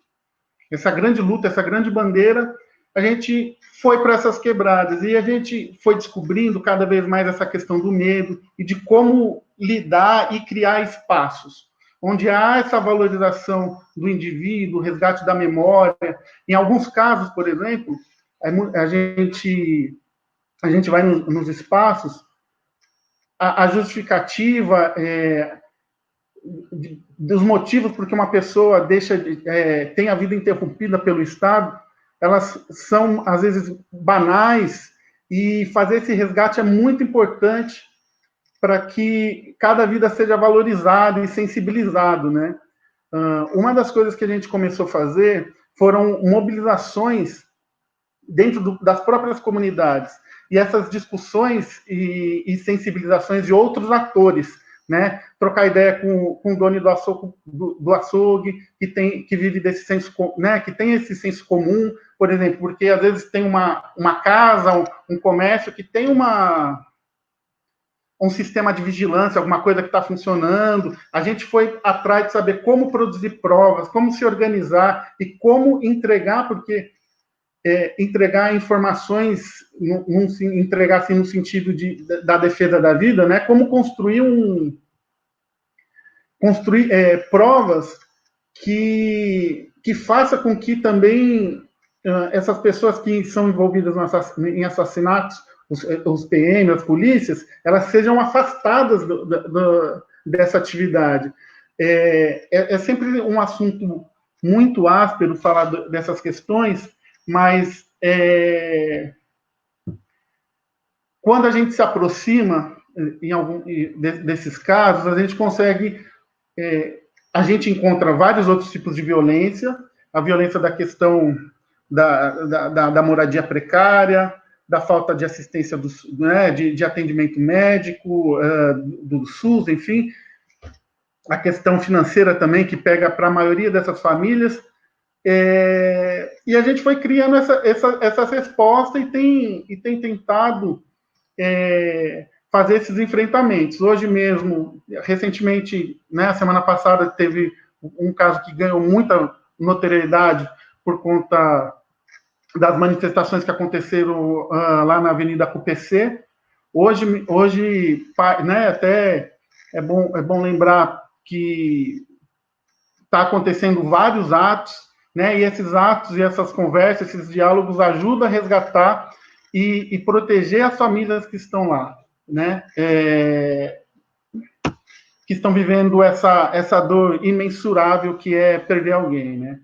luta, essa grande bandeira. A gente foi para essas quebradas e a gente foi descobrindo cada vez mais essa questão do medo e de como lidar e criar espaços onde há essa valorização do indivíduo, resgate da memória. Em alguns casos, por exemplo, a gente vai nos espaços, a justificativa dos motivos por que uma pessoa tem a vida interrompida pelo Estado, elas são, às vezes, banais, e fazer esse resgate é muito importante para que cada vida seja valorizada e sensibilizado, né? uma das coisas que a gente começou a fazer foram mobilizações dentro das próprias comunidades, e essas discussões e sensibilizações de outros atores, né? Trocar ideia com o dono do açougue, que vive desse senso, né? Que tem esse senso comum, por exemplo, porque às vezes tem uma casa, um comércio que tem um sistema de vigilância, alguma coisa que está funcionando. A gente foi atrás de saber como produzir provas, como se organizar e como entregar, porque entregar informações, entregar assim, no sentido da defesa da vida, né? Como construir provas que faça com que também essas pessoas que são envolvidas em assassinatos, os PM, as polícias, elas sejam afastadas dessa atividade. É sempre um assunto muito áspero falar dessas questões, mas quando a gente se aproxima em algum desses casos, a gente consegue, a gente encontra vários outros tipos de violência, a violência da questão da moradia precária, da falta de assistência, né, de atendimento médico, do SUS, enfim, a questão financeira também, que pega para a maioria dessas famílias, e a gente foi criando essas respostas e tem tentado fazer esses enfrentamentos. Hoje mesmo, recentemente, né, a semana passada, teve um caso que ganhou muita notoriedade por conta das manifestações que aconteceram lá na Avenida CUPC. Hoje, né, até é bom lembrar que está acontecendo vários atos, né, e esses atos e essas conversas, esses diálogos ajudam a resgatar e proteger as famílias que estão lá, né, que estão vivendo essa dor imensurável que é perder alguém, né.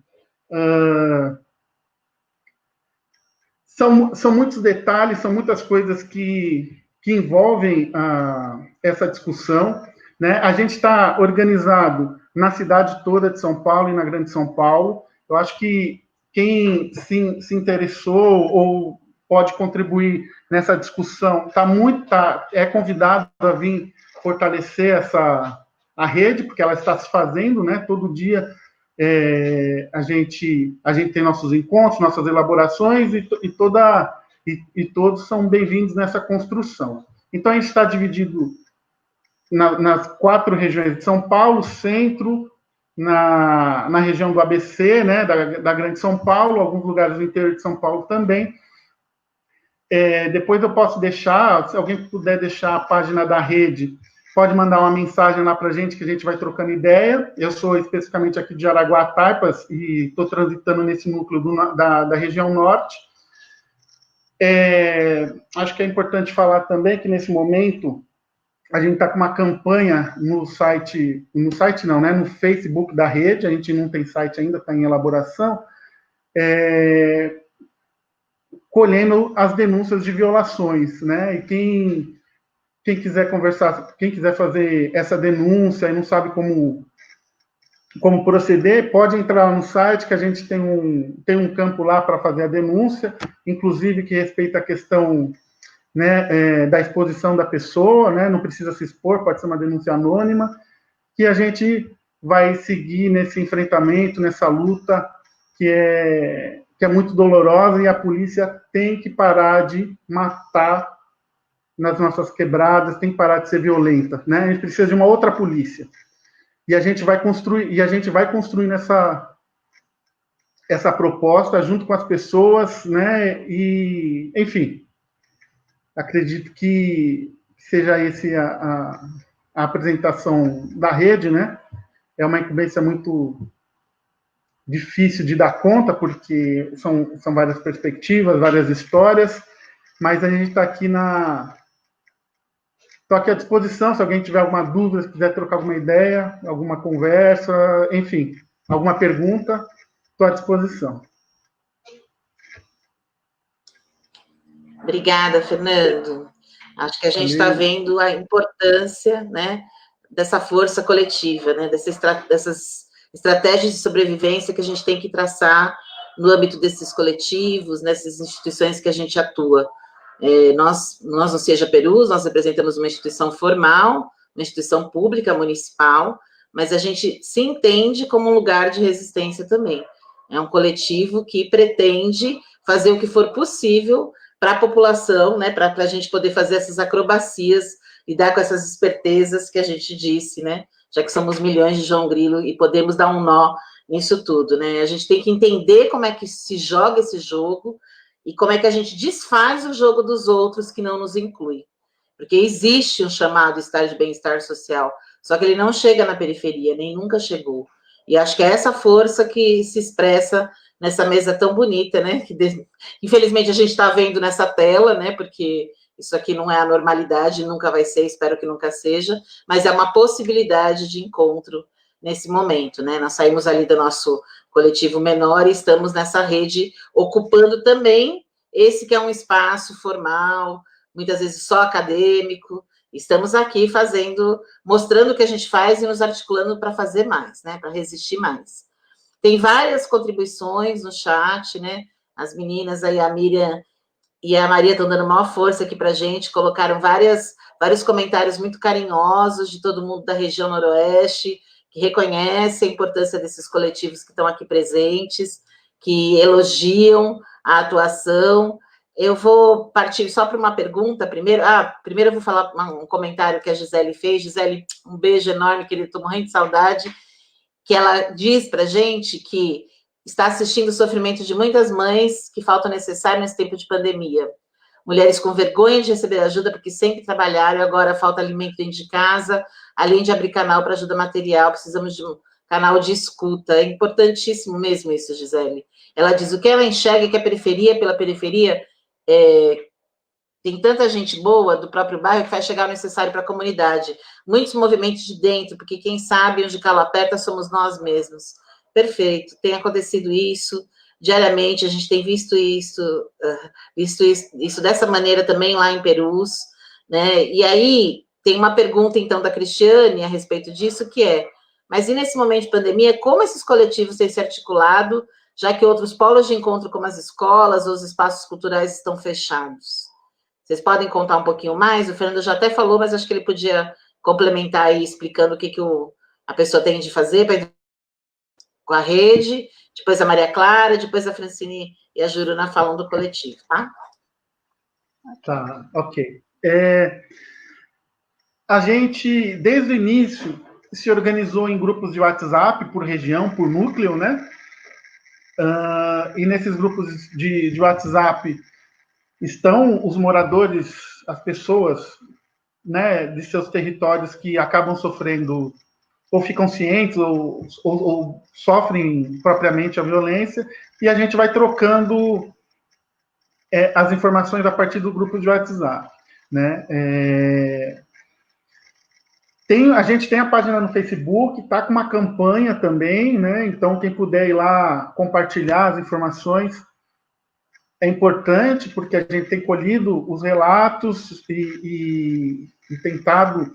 São muitos detalhes, são muitas coisas que envolvem essa discussão, né? A gente está organizado na cidade toda de São Paulo e na Grande São Paulo. Eu acho que quem se interessou ou pode contribuir nessa discussão é convidado a vir fortalecer a rede, porque ela está se fazendo, né? Todo dia a gente tem nossos encontros, nossas elaborações, e todos são bem-vindos nessa construção. Então, a gente está dividido nas 4 regiões de São Paulo, centro, na região do ABC, né, da Grande São Paulo, alguns lugares do interior de São Paulo também. Depois eu posso deixar, se alguém puder deixar a página da rede, pode mandar uma mensagem lá para a gente, que a gente vai trocando ideia. Eu sou especificamente aqui de Jaraguá, Taipas, e estou transitando nesse núcleo da região norte. Acho que é importante falar também que, nesse momento, a gente está com uma campanha no Facebook da rede, a gente não tem site ainda, está em elaboração, colhendo as denúncias de violações, né? E quem quiser conversar, quem quiser fazer essa denúncia e não sabe como proceder, pode entrar no site, que a gente tem um campo lá para fazer a denúncia, inclusive que respeita a questão, né, da exposição da pessoa, né, não precisa se expor, pode ser uma denúncia anônima, que a gente vai seguir nesse enfrentamento, nessa luta que é muito dolorosa, e a polícia tem que parar de matar nas nossas quebradas, tem que parar de ser violenta, né? A gente precisa de uma outra polícia. E a gente vai construindo essa proposta junto com as pessoas, né? E, enfim, acredito que seja esse a apresentação da rede, né? É uma incumbência muito difícil de dar conta, porque são várias perspectivas, várias histórias, mas a gente está aqui Estou aqui à disposição, se alguém tiver alguma dúvida, se quiser trocar alguma ideia, alguma conversa, enfim, alguma pergunta, estou à disposição. Obrigada, Fernando. Acho que a gente está vendo a importância, né, dessa força coletiva, né, dessas estratégias de sobrevivência que a gente tem que traçar no âmbito desses coletivos, nessas instituições que a gente atua. Nós no Seja Perus, nós representamos uma instituição formal, uma instituição pública, municipal, mas a gente se entende como um lugar de resistência também. É um coletivo que pretende fazer o que for possível para a população, né, para a gente poder fazer essas acrobacias, lidar com essas espertezas que a gente disse, né, já que somos milhões de João Grilo e podemos dar um nó nisso tudo, né, a gente tem que entender como é que se joga esse jogo e como é que a gente desfaz o jogo dos outros que não nos inclui, porque existe um chamado estar de bem-estar social, só que ele não chega na periferia, nem nunca chegou, e acho que é essa força que se expressa nessa mesa tão bonita, né, que infelizmente a gente está vendo nessa tela, né, porque isso aqui não é a normalidade, nunca vai ser, espero que nunca seja, mas é uma possibilidade de encontro nesse momento, né, nós saímos ali do nosso coletivo menor e estamos nessa rede, ocupando também esse que é um espaço formal, muitas vezes só acadêmico, estamos aqui fazendo, mostrando o que a gente faz e nos articulando para fazer mais, né, para resistir mais. Tem várias contribuições no chat, né, as meninas aí, a Miriam e a Maria estão dando maior força aqui para a gente, colocaram vários comentários muito carinhosos de todo mundo da região noroeste, que reconhece a importância desses coletivos que estão aqui presentes, que elogiam a atuação. Eu vou partir só para uma pergunta primeiro. Primeiro eu vou falar um comentário que a Gisele fez. Gisele, um beijo enorme, querida, estou morrendo de saudade, que ela diz para a gente que está assistindo o sofrimento de muitas mães que falta o necessário nesse tempo de pandemia. Mulheres com vergonha de receber ajuda porque sempre trabalharam e agora falta alimento dentro de casa, além de abrir canal para ajuda material, precisamos de um canal de escuta. É importantíssimo mesmo isso, Gisele. Ela diz, o que ela enxerga é que a periferia, pela periferia, tem tanta gente boa do próprio bairro que vai chegar o necessário para a comunidade. Muitos movimentos de dentro, porque quem sabe onde calo aperta somos nós mesmos. Perfeito, tem acontecido isso diariamente, a gente tem visto isso dessa maneira também lá em Perus, né? E aí tem uma pergunta então da Cristiane a respeito disso, que é, mas e nesse momento de pandemia, como esses coletivos têm se articulado, já que outros polos de encontro como as escolas ou os espaços culturais estão fechados? Vocês podem contar um pouquinho mais? O Fernando já até falou, mas acho que ele podia complementar aí, explicando o que a pessoa tem de fazer para com a rede, depois a Maria Clara, depois a Francine e a Juruna falam do coletivo, tá? Tá, ok. A gente, desde o início, se organizou em grupos de WhatsApp, por região, por núcleo, né? E nesses grupos de WhatsApp estão os moradores, as pessoas, né, de seus territórios que acabam sofrendo ou ficam cientes, ou sofrem propriamente a violência, e a gente vai trocando as informações a partir do grupo de WhatsApp, né? A gente tem a página no Facebook, está com uma campanha também, né? Então, quem puder ir lá compartilhar as informações é importante, porque a gente tem colhido os relatos e tentado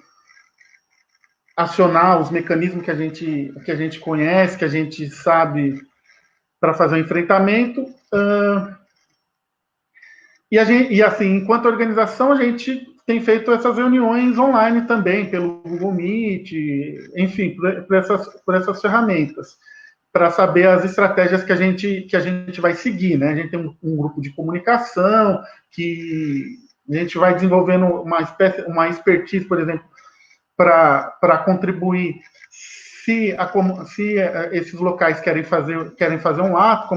acionar os mecanismos que a gente conhece, que a gente sabe para fazer o enfrentamento. E assim, enquanto organização, a gente tem feito essas reuniões online também, pelo Google Meet, enfim, por essas ferramentas, para saber as estratégias que a gente vai seguir, né? A gente tem um grupo de comunicação, que a gente vai desenvolvendo uma expertise, por exemplo, para contribuir se esses locais querem fazer um ato,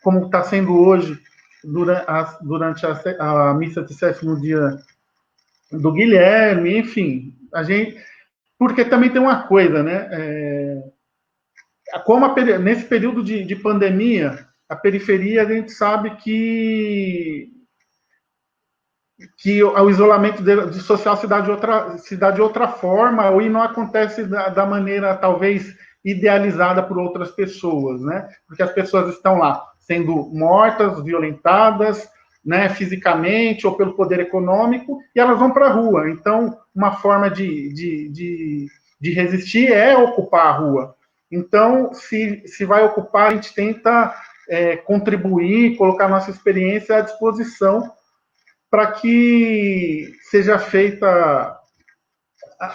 como está sendo hoje, durante a missa de sétimo dia do Guilherme, enfim, porque também tem uma coisa, né? Nesse período de pandemia, a periferia, a gente sabe que o isolamento social se dá de outra forma, ou não acontece da maneira, talvez, idealizada por outras pessoas, né? Porque as pessoas estão lá sendo mortas, violentadas, né, fisicamente ou pelo poder econômico, e elas vão para a rua. Então, uma forma de resistir é ocupar a rua. Então, se vai ocupar, a gente tenta contribuir, colocar nossa experiência à disposição para que seja feita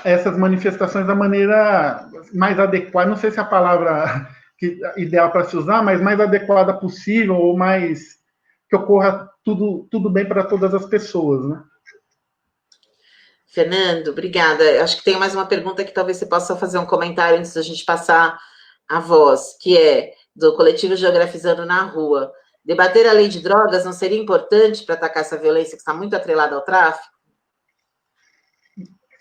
essas manifestações da maneira mais adequada, não sei se é a palavra ideal para se usar, mas mais adequada possível, ou mais que ocorra tudo bem para todas as pessoas, né? Fernando, obrigada. Acho que tem mais uma pergunta que talvez você possa fazer um comentário antes da gente passar a voz, que é do coletivo Geografizando na Rua. Debater a lei de drogas não seria importante para atacar essa violência que está muito atrelada ao tráfico?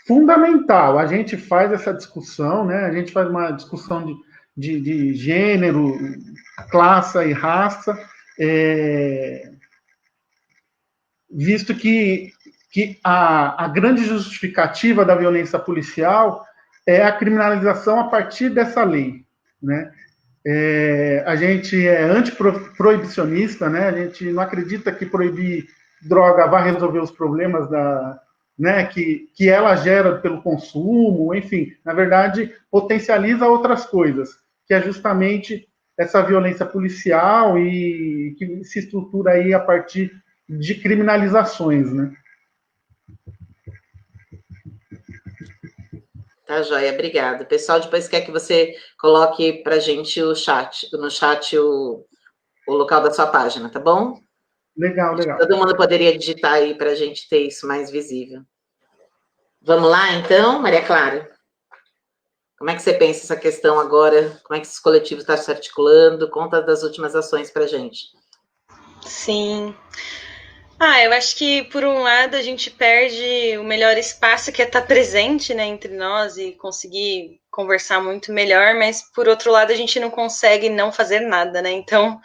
Fundamental. A gente faz essa discussão, né? A gente faz uma discussão de gênero, classe e raça, visto que a grande justificativa da violência policial é a criminalização a partir dessa lei, né? A gente é antiproibicionista, né? A gente não acredita que proibir droga vai resolver os problemas né, que ela gera pelo consumo, enfim, na verdade, potencializa outras coisas, que é justamente essa violência policial e que se estrutura aí a partir de criminalizações, né? Tá, joia, obrigada. Pessoal, depois quer que você coloque para a gente no chat o local da sua página, tá bom? Legal, legal. Todo mundo poderia digitar aí para a gente ter isso mais visível. Vamos lá, então, Maria Clara? Como é que você pensa essa questão agora? Como é que esses coletivos estão se articulando? Conta das últimas ações para a gente. Sim. Eu acho que, por um lado, a gente perde o melhor espaço, que é estar presente, né, entre nós e conseguir conversar muito melhor, mas, por outro lado, a gente não consegue não fazer nada, né? Então,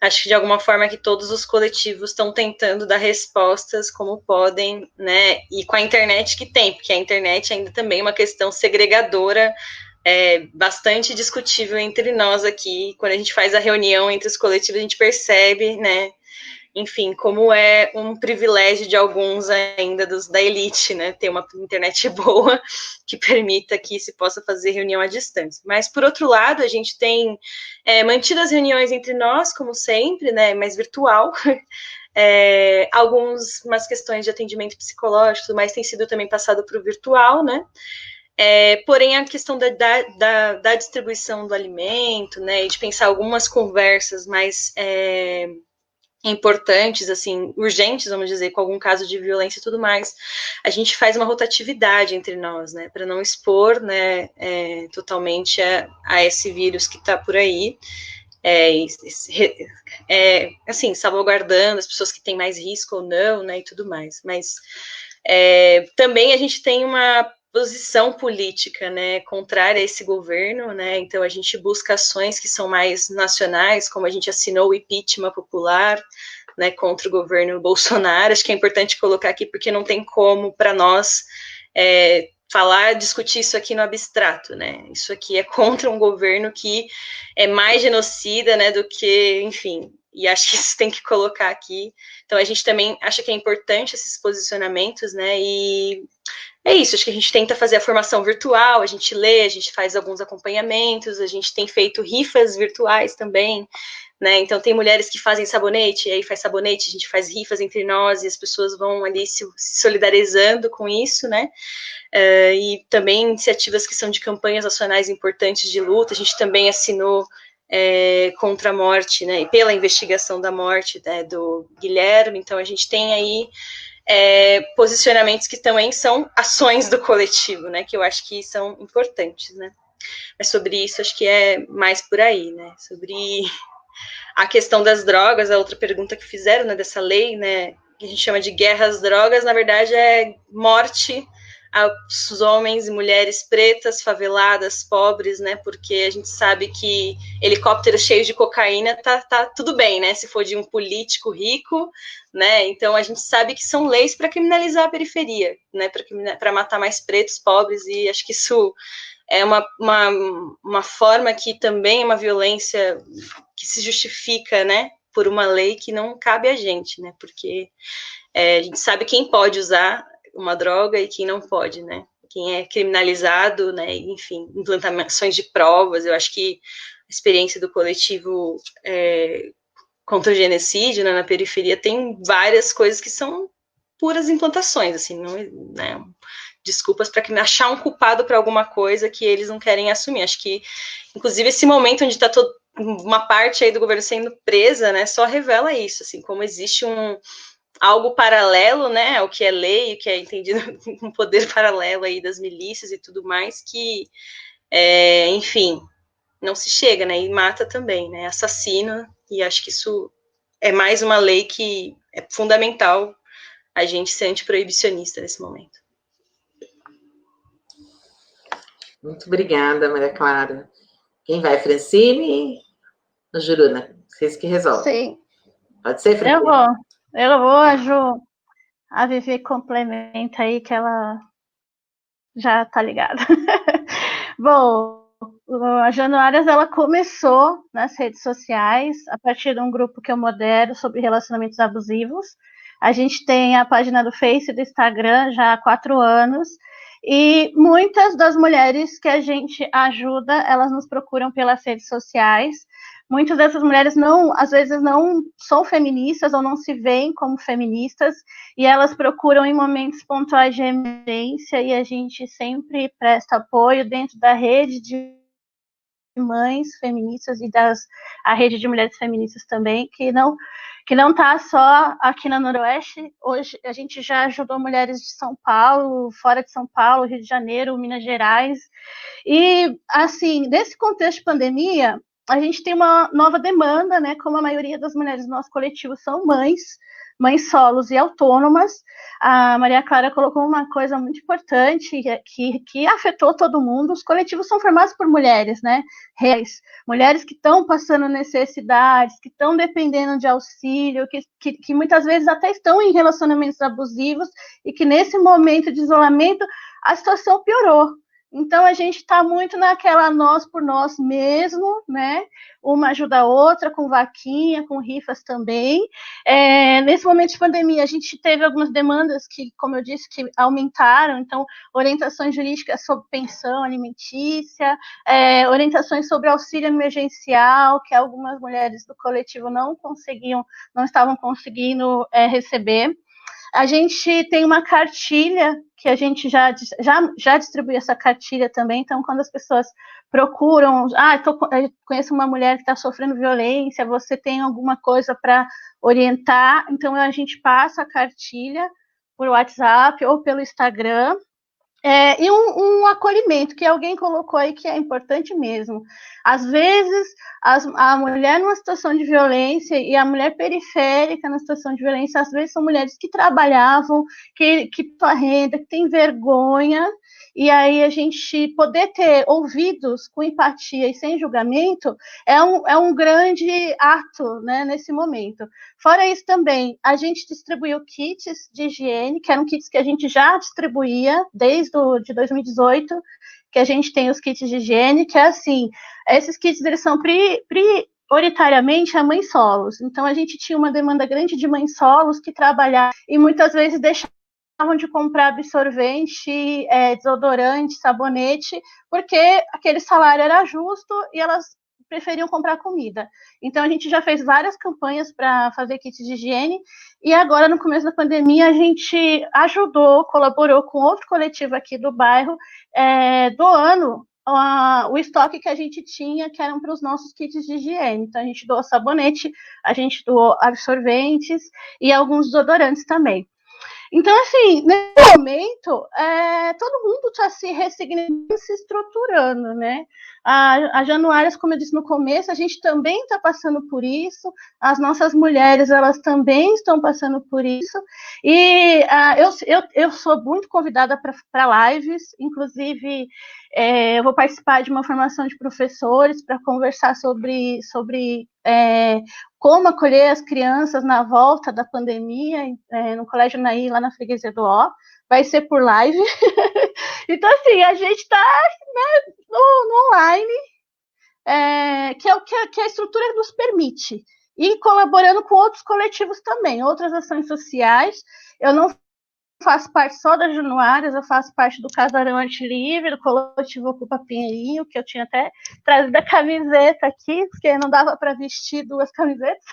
acho que, de alguma forma, que todos os coletivos estão tentando dar respostas como podem, né? E com a internet que tem, porque a internet ainda também é uma questão segregadora, bastante discutível entre nós aqui. Quando a gente faz a reunião entre os coletivos, a gente percebe, né? Enfim, como é um privilégio de alguns ainda da elite, né, ter uma internet boa que permita que se possa fazer reunião à distância. Mas, por outro lado, a gente tem mantido as reuniões entre nós, como sempre, né, mais virtual, umas questões de atendimento psicológico, mas tem sido também passado para o virtual, né, porém, a questão da distribuição do alimento, né, e de pensar algumas conversas mais importantes, assim, urgentes, vamos dizer, com algum caso de violência e tudo mais, a gente faz uma rotatividade entre nós, né, para não expor, né, totalmente a esse vírus que está por aí, assim, salvaguardando as pessoas que têm mais risco ou não, né, e tudo mais, mas também a gente tem uma posição política, né, contrária a esse governo, né, então a gente busca ações que são mais nacionais, como a gente assinou o impeachment popular, né, contra o governo Bolsonaro. Acho que é importante colocar aqui, porque não tem como, para nós, discutir isso aqui no abstrato, né, isso aqui é contra um governo que é mais genocida, né, do que, enfim, e acho que isso tem que colocar aqui. Então a gente também acha que é importante esses posicionamentos, né, e é isso, acho que a gente tenta fazer a formação virtual, a gente lê, a gente faz alguns acompanhamentos, a gente tem feito rifas virtuais também, né, então tem mulheres que fazem sabonete, e aí faz sabonete, a gente faz rifas entre nós, e as pessoas vão ali se solidarizando com isso, né, e também iniciativas que são de campanhas nacionais importantes de luta, a gente também assinou contra a morte, né, e pela investigação da morte, né, do Guilherme, então a gente tem aí posicionamentos que também são ações do coletivo, né, que eu acho que são importantes, né, mas sobre isso acho que é mais por aí, né, sobre a questão das drogas, a outra pergunta que fizeram, né, dessa lei, né, que a gente chama de guerra às drogas, na verdade é morte aos homens e mulheres pretas, faveladas, pobres, né, porque a gente sabe que helicóptero cheio de cocaína tá tudo bem, né, se for de um político rico, né, então a gente sabe que são leis para criminalizar a periferia, né, para matar mais pretos, pobres, e acho que isso é uma forma que também é uma violência que se justifica, né, por uma lei que não cabe a gente, né, porque a gente sabe quem pode usar uma droga e quem não pode, né? quem é criminalizado, né, enfim, implantações de provas. Eu acho que a experiência do coletivo contra o genocídio, né, na periferia tem várias coisas que são puras implantações, assim, não, né, desculpas para achar um culpado para alguma coisa que eles não querem assumir. Acho que, inclusive, esse momento onde está uma parte aí do governo sendo presa, né, só revela isso, assim, como existe algo paralelo, né, ao que é lei, o que é entendido um poder paralelo aí das milícias e tudo mais, que, enfim, não se chega, né, e mata também, né, assassina, e acho que isso é mais uma lei que é fundamental a gente ser antiproibicionista nesse momento. Muito obrigada, Maria Clara. Quem vai, Francine ou Juruna? Vocês que resolvem. Sim. Pode ser, Francine? Eu vou, a Ju. A Vivi complementa aí, que ela já tá ligada. Bom, a Januárias, ela começou nas redes sociais, a partir de um grupo que eu modero sobre relacionamentos abusivos. A gente tem a página do Face e do Instagram já há 4 anos, e muitas das mulheres que a gente ajuda, elas nos procuram pelas redes sociais. Muitas dessas mulheres às vezes não são feministas ou não se veem como feministas, e elas procuram em momentos pontuais de emergência, e a gente sempre presta apoio dentro da rede de mães feministas e a rede de mulheres feministas também, que não está só aqui na Noroeste. Hoje a gente já ajudou mulheres de São Paulo, fora de São Paulo, Rio de Janeiro, Minas Gerais. E, assim, nesse contexto de pandemia, a gente tem uma nova demanda, né? Como a maioria das mulheres do nosso coletivo são mães solos e autônomas. A Maria Clara colocou uma coisa muito importante que afetou todo mundo. Os coletivos são formados por mulheres, né? Reais, mulheres que estão passando necessidades, que estão dependendo de auxílio, que muitas vezes até estão em relacionamentos abusivos, e que nesse momento de isolamento a situação piorou. Então, a gente está muito naquela nós por nós mesmo, né? Uma ajuda a outra, com vaquinha, com rifas também. Nesse momento de pandemia, a gente teve algumas demandas que, como eu disse, que aumentaram. Então, orientações jurídicas sobre pensão alimentícia, orientações sobre auxílio emergencial, que algumas mulheres do coletivo não estavam conseguindo receber. A gente tem uma cartilha que a gente já distribui essa cartilha também. Então, quando as pessoas procuram, eu conheço uma mulher que está sofrendo violência, você tem alguma coisa para orientar, então a gente passa a cartilha por WhatsApp ou pelo Instagram. E um acolhimento, que alguém colocou aí, que é importante mesmo. Às vezes, a mulher numa situação de violência e a mulher periférica na situação de violência, às vezes são mulheres que trabalhavam, que têm renda, que têm vergonha, e aí a gente poder ter ouvidos com empatia e sem julgamento é um grande ato, né, nesse momento. Fora isso também, a gente distribuiu kits de higiene, que eram kits que a gente já distribuía desde de 2018, que a gente tem os kits de higiene, que é assim, esses kits eles são prioritariamente a mães solos. Então, a gente tinha uma demanda grande de mães solos que trabalhavam e muitas vezes deixavam de comprar absorvente, desodorante, sabonete, porque aquele salário era justo e elas preferiam comprar comida. Então, a gente já fez várias campanhas para fazer kits de higiene, e agora, no começo da pandemia, a gente colaborou com outro coletivo aqui do bairro, doando o estoque que a gente tinha, que eram para os nossos kits de higiene. Então, a gente doou sabonete, a gente doou absorventes e alguns desodorantes também. Então, assim, nesse momento, todo mundo está se ressignificando, se estruturando, né? A Januárias, como eu disse no começo, a gente também está passando por isso, as nossas mulheres, elas também estão passando por isso, e eu sou muito convidada para lives, inclusive eu vou participar de uma formação de professores para conversar sobre como acolher as crianças na volta da pandemia, no Colégio Naí, lá na Freguesia do Ó. Vai ser por live. Então, assim, a gente está, né, no online, que é o que a estrutura nos permite. E colaborando com outros coletivos também, outras ações sociais. Eu não faço parte só das Januárias, eu faço parte do Casarão Arte Livre, do coletivo Ocupa Pinheirinho, que eu tinha até trazido a camiseta aqui, porque não dava para vestir 2 camisetas.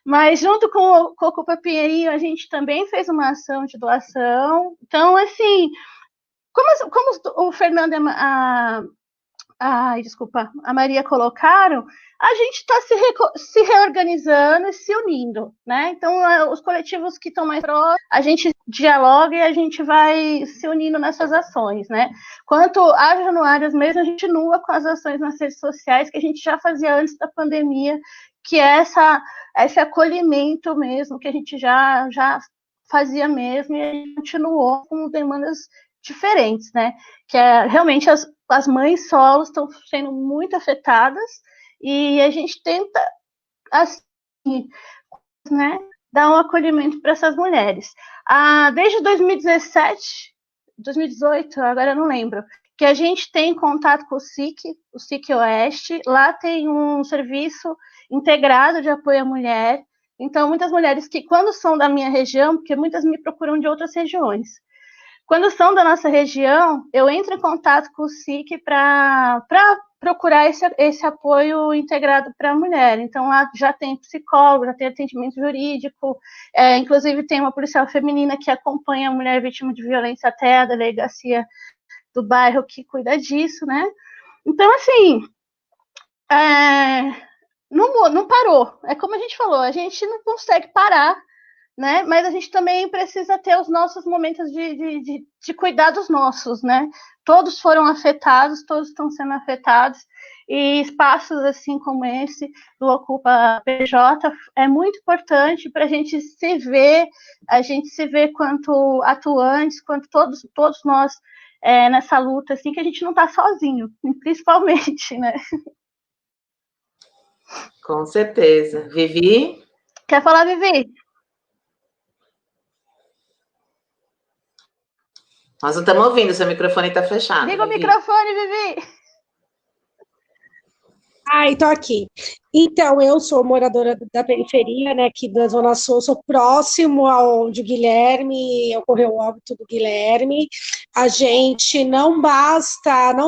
Mas junto com o Ocupa Pinheirinho, a gente também fez uma ação de doação. Então, assim, como o Fernando e a Maria colocaram, a gente está se reorganizando e se unindo, né? Então, os coletivos que estão mais próximos, a gente dialoga e a gente vai se unindo nessas ações, né? Quanto às Januárias mesmo, a gente continua com as ações nas redes sociais que a gente já fazia antes da pandemia, que é esse acolhimento mesmo, que a gente já fazia mesmo, e a gente continuou com demandas diferentes, né? Que é realmente as mães solos estão sendo muito afetadas, e a gente tenta, assim, né, dar um acolhimento para essas mulheres. Desde 2017, 2018, agora eu não lembro, que a gente tem contato com o SIC Oeste. Lá tem um serviço integrado de apoio à mulher. Então, muitas mulheres que, quando são da minha região, porque muitas me procuram de outras regiões, quando são da nossa região, eu entro em contato com o SIC para procurar esse apoio integrado para a mulher. Então, lá já tem psicólogo, já tem atendimento jurídico, inclusive tem uma policial feminina que acompanha a mulher vítima de violência até a delegacia do bairro que cuida disso, né? Então, assim, não parou. É como a gente falou, a gente não consegue parar, né? Mas a gente também precisa ter os nossos momentos de cuidar dos nossos, né? Todos foram afetados, todos estão sendo afetados, e espaços assim como esse do Ocupa PJ é muito importante para a gente se ver quanto atuantes, quanto todos nós nessa luta, assim, que a gente não está sozinho, principalmente, né? Com certeza. Vivi? Quer falar, Vivi? Nós não estamos ouvindo, seu microfone está fechado. Liga Vivi. o microfone, Vivi! Tô aqui. Então, eu sou moradora da periferia, né, aqui da Zona Sul, sou próximo aonde o Guilherme, ocorreu o óbito do Guilherme. A gente não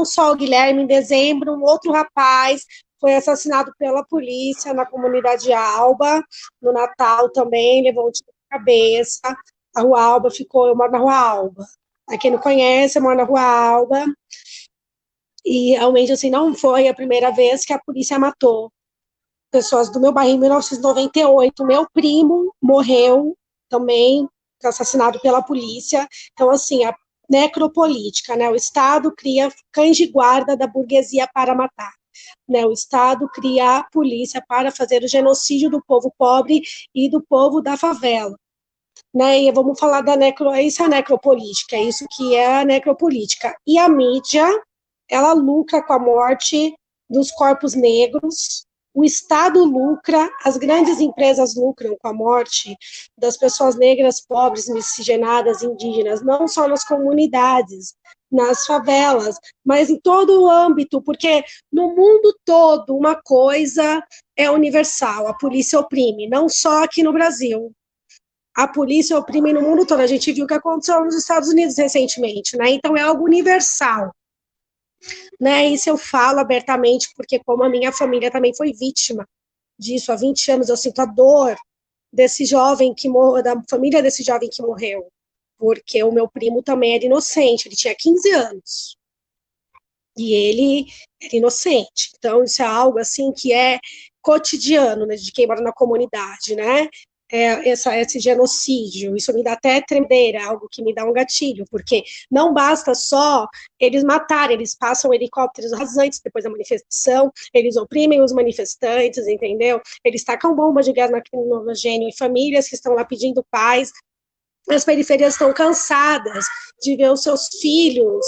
só o Guilherme, em dezembro, um outro rapaz foi assassinado pela polícia na comunidade Alba, no Natal também, levou um tiro na cabeça. A Rua Alba eu moro na Rua Alba. Pra quem não conhece, eu moro na Rua Alba. E realmente, assim, não foi a primeira vez que a polícia matou pessoas do meu bairro em 1998. Meu primo morreu também, assassinado pela polícia. Então, assim, a necropolítica, né? O Estado cria cães de guarda da burguesia para matar. Né? O Estado cria a polícia para fazer o genocídio do povo pobre e do povo da favela. Né, e vamos falar isso é a necropolítica, é isso que é a necropolítica. E a mídia, ela lucra com a morte dos corpos negros, o Estado lucra, as grandes empresas lucram com a morte das pessoas negras, pobres, miscigenadas, indígenas, não só nas comunidades, nas favelas, mas em todo o âmbito, porque no mundo todo uma coisa é universal, a polícia oprime, não só aqui no Brasil. A polícia oprime no mundo todo. A gente viu o que aconteceu nos Estados Unidos recentemente, né? Então é algo universal. Né? Isso eu falo abertamente, porque como a minha família também foi vítima disso há 20 anos, eu sinto a dor desse jovem da família desse jovem que morreu. Porque o meu primo também era inocente, ele tinha 15 anos. E ele era inocente. Então isso é algo assim que é cotidiano, né, de quem mora na comunidade, né? Esse genocídio, isso me dá até tremedeira, algo que me dá um gatilho, porque não basta só eles matarem, eles passam helicópteros rasantes depois da manifestação, eles oprimem os manifestantes, entendeu? Eles tacam bombas de gás lacrimogêneo em famílias que estão lá pedindo paz. As periferias estão cansadas de ver os seus filhos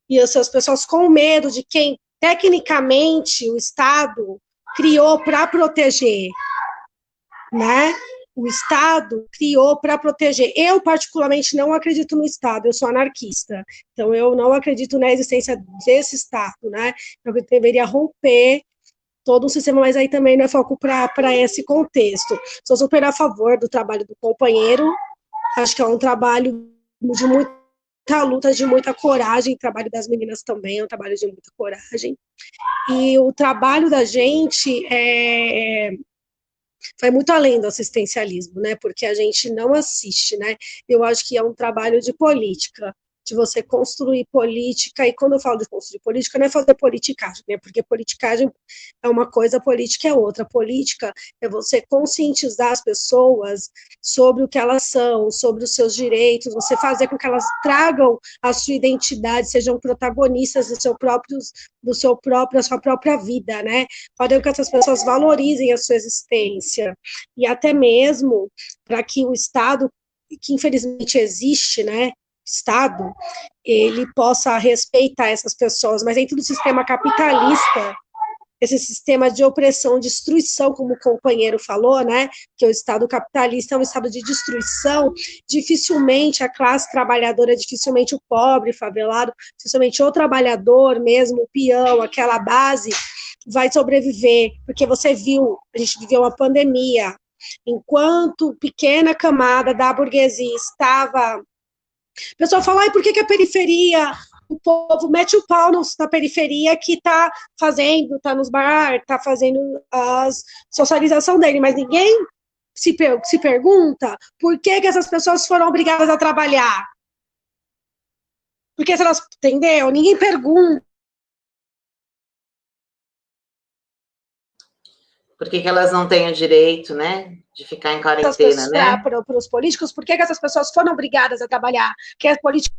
e as suas pessoas com medo de quem, tecnicamente, o Estado criou para proteger, né? O Estado criou para proteger. Eu, particularmente, não acredito no Estado, eu sou anarquista. Então, eu não acredito na existência desse Estado, né? Eu deveria romper todo um sistema, mas aí também não é foco para esse contexto. Sou super a favor do trabalho do companheiro, acho que é um trabalho de muita luta, de muita coragem. O trabalho das meninas também é um trabalho de muita coragem. E o trabalho da gente vai muito além do assistencialismo, né? Porque a gente não assiste, né? Eu acho que é um trabalho de política, de você construir política, e quando eu falo de construir política, não é fazer politicagem, né? Porque politicagem é uma coisa, política é outra. Política é você conscientizar as pessoas sobre o que elas são, sobre os seus direitos, você fazer com que elas tragam a sua identidade, sejam protagonistas da sua própria vida, né? Fazer com que essas pessoas valorizem a sua existência, e até mesmo para que o Estado, que infelizmente existe, né? Estado, ele possa respeitar essas pessoas, mas dentro do sistema capitalista, esse sistema de opressão, destruição, como o companheiro falou, né, que o Estado capitalista é um Estado de destruição, dificilmente a classe trabalhadora, dificilmente o pobre, favelado, dificilmente o trabalhador mesmo, o peão, aquela base, vai sobreviver, porque você viu, a gente viveu uma pandemia, enquanto pequena camada da burguesia estava... O pessoal fala, ai, por que a periferia, o povo mete o pau na periferia que está fazendo, está nos bar, está fazendo a socialização dele, mas ninguém se pergunta por que essas pessoas foram obrigadas a trabalhar. Porque se elas, entendeu? Ninguém pergunta. Por que elas não têm o direito, né, de ficar em quarentena, né? Para os políticos, por que essas pessoas foram obrigadas a trabalhar? Que as políticas,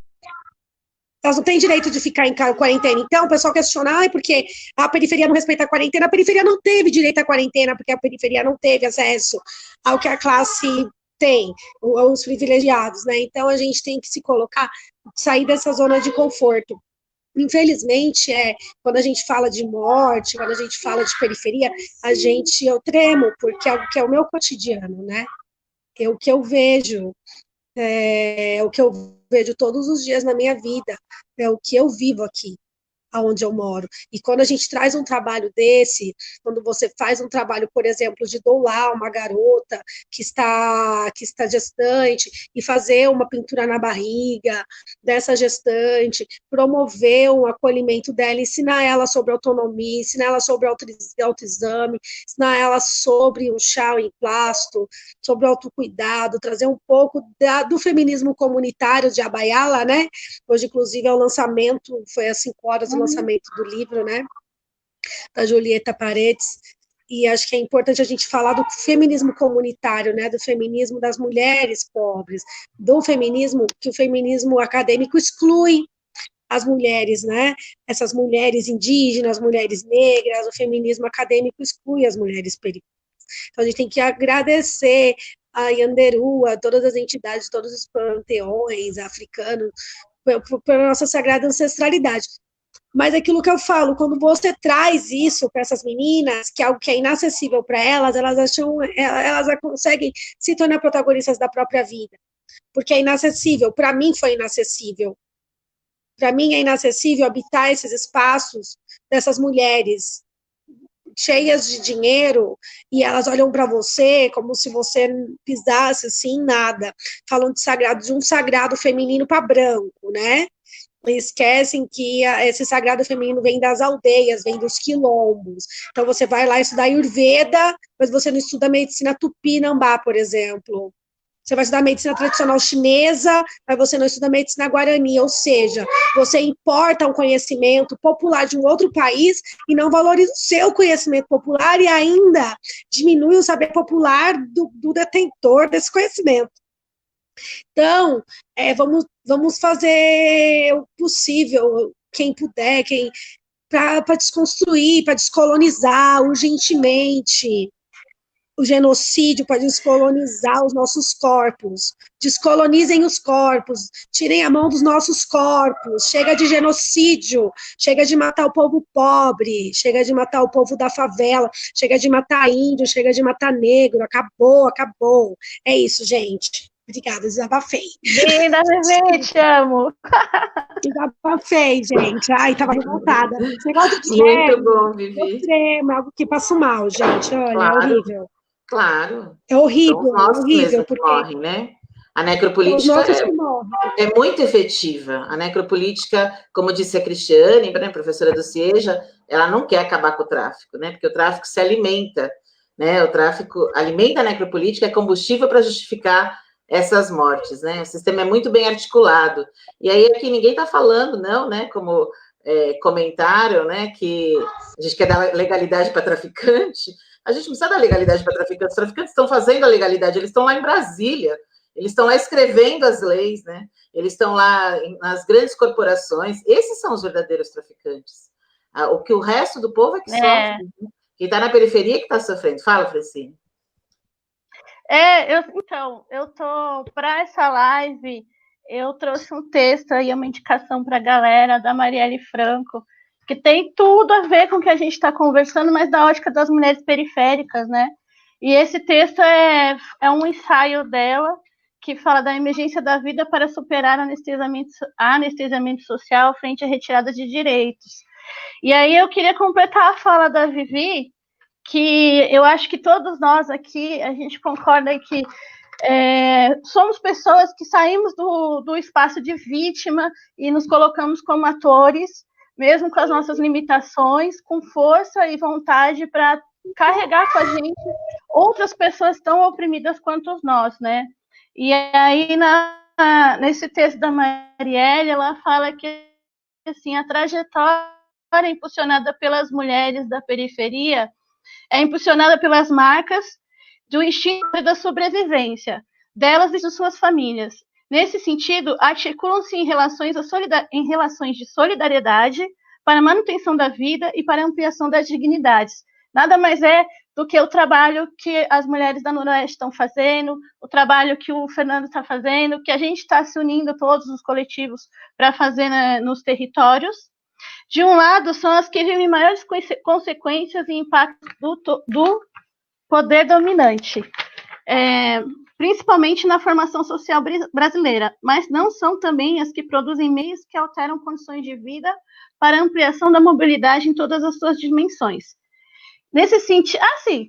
elas não têm direito de ficar em quarentena. Então, o pessoal questiona, ai, porque a periferia não respeita a quarentena. A periferia não teve direito à quarentena, porque a periferia não teve acesso ao que a classe tem, os privilegiados, né? Então, a gente tem que se colocar, sair dessa zona de conforto. Infelizmente, quando a gente fala de morte, quando a gente fala de periferia, eu tremo, porque é algo que é o meu cotidiano, né? É o que eu vejo, o que eu vejo todos os dias na minha vida, é o que eu vivo aqui, aonde eu moro. E quando a gente traz um trabalho desse, quando você faz um trabalho, por exemplo, de doular uma garota que está gestante e fazer uma pintura na barriga dessa gestante, promover um acolhimento dela, ensinar ela sobre autonomia, ensinar ela sobre autoexame, ensinar ela sobre o chá em plástico, sobre autocuidado, trazer um pouco do feminismo comunitário de Abayala, né? Hoje, inclusive, é o lançamento, foi às 5 horas o lançamento do livro, né, da Julieta Paredes, e acho que é importante a gente falar do feminismo comunitário, né, do feminismo das mulheres pobres, do feminismo, que o feminismo acadêmico exclui as mulheres, né, essas mulheres indígenas, mulheres negras, o feminismo acadêmico exclui as mulheres periféricas. Então, a gente tem que agradecer a Yanderu, a todas as entidades, todos os panteões africanos, pela nossa sagrada ancestralidade. Mas aquilo que eu falo, quando você traz isso para essas meninas, que é algo que é inacessível para elas, elas conseguem se tornar protagonistas da própria vida. Porque é inacessível. Para mim foi inacessível. Para mim é inacessível habitar esses espaços dessas mulheres cheias de dinheiro, e elas olham para você como se você pisasse assim, nada. Falam de um sagrado feminino para branco, né? Esquecem que esse sagrado feminino vem das aldeias, vem dos quilombos. Então, você vai lá estudar Ayurveda, mas você não estuda medicina tupinambá, por exemplo. Você vai estudar medicina tradicional chinesa, mas você não estuda medicina guarani, ou seja, você importa um conhecimento popular de um outro país e não valoriza o seu conhecimento popular e ainda diminui o saber popular do detentor desse conhecimento. Então, vamos fazer o possível, quem puder, para desconstruir, para descolonizar urgentemente o genocídio, para descolonizar os nossos corpos. Descolonizem os corpos, tirem a mão dos nossos corpos, chega de genocídio, chega de matar o povo pobre, chega de matar o povo da favela, chega de matar índio, chega de matar negro, acabou, acabou. É isso, gente. Obrigada, desabafei. Linda, Bebê, te amo. Desabafei, gente. Ai, tava revoltada. Esse negócio de Muito bom, Vivi. Extremo, algo que passo mal, gente. Olha, Claro, é horrível. Claro. É horrível, São nós horrível. mesmos que morrem, né? A necropolítica nossos que morrem. é muito efetiva. A necropolítica, como disse a Cristiane, né, professora do CIEJA, ela não quer acabar com o tráfico, né? Porque o tráfico se alimenta, né? O tráfico alimenta a necropolítica, é combustível para justificar essas mortes, né? O sistema é muito bem articulado. E aí aqui ninguém está falando, não, né? Como comentaram, né? Que a gente quer dar legalidade para traficante. A gente não precisa dar legalidade para traficantes. Os traficantes estão fazendo a legalidade, eles estão lá em Brasília, eles estão lá escrevendo as leis, né? Eles estão lá nas grandes corporações. Esses são os verdadeiros traficantes. O que o resto do povo é que sofre. Né? Quem está na periferia que está sofrendo. Fala, Francine. Eu tô para essa live, eu trouxe um texto aí, uma indicação para a galera da Marielle Franco, que tem tudo a ver com o que a gente está conversando, mas da ótica das mulheres periféricas, né? E esse texto é um ensaio dela, que fala da emergência da vida para superar anestesiamento social frente à retirada de direitos. E aí eu queria completar a fala da Vivi, que eu acho que todos nós aqui, a gente concorda que somos pessoas que saímos do espaço de vítima e nos colocamos como atores, mesmo com as nossas limitações, com força e vontade para carregar com a gente outras pessoas tão oprimidas quanto nós, né? E aí, nesse texto da Marielle, ela fala que assim, a trajetória impulsionada pelas mulheres da periferia é impulsionada pelas marcas do instinto da sobrevivência delas e de suas famílias. Nesse sentido, articulam-se em relações de solidariedade para a manutenção da vida e para a ampliação das dignidades. Nada mais é do que o trabalho que as mulheres da Noroeste estão fazendo, o trabalho que o Fernando está fazendo, que a gente está se unindo, todos os coletivos, para fazer nos territórios. De um lado, são as que vivem maiores consequências e impactos do poder dominante, principalmente na formação social brasileira, mas não são também as que produzem meios que alteram condições de vida para ampliação da mobilidade em todas as suas dimensões. Nesse sentido, assim,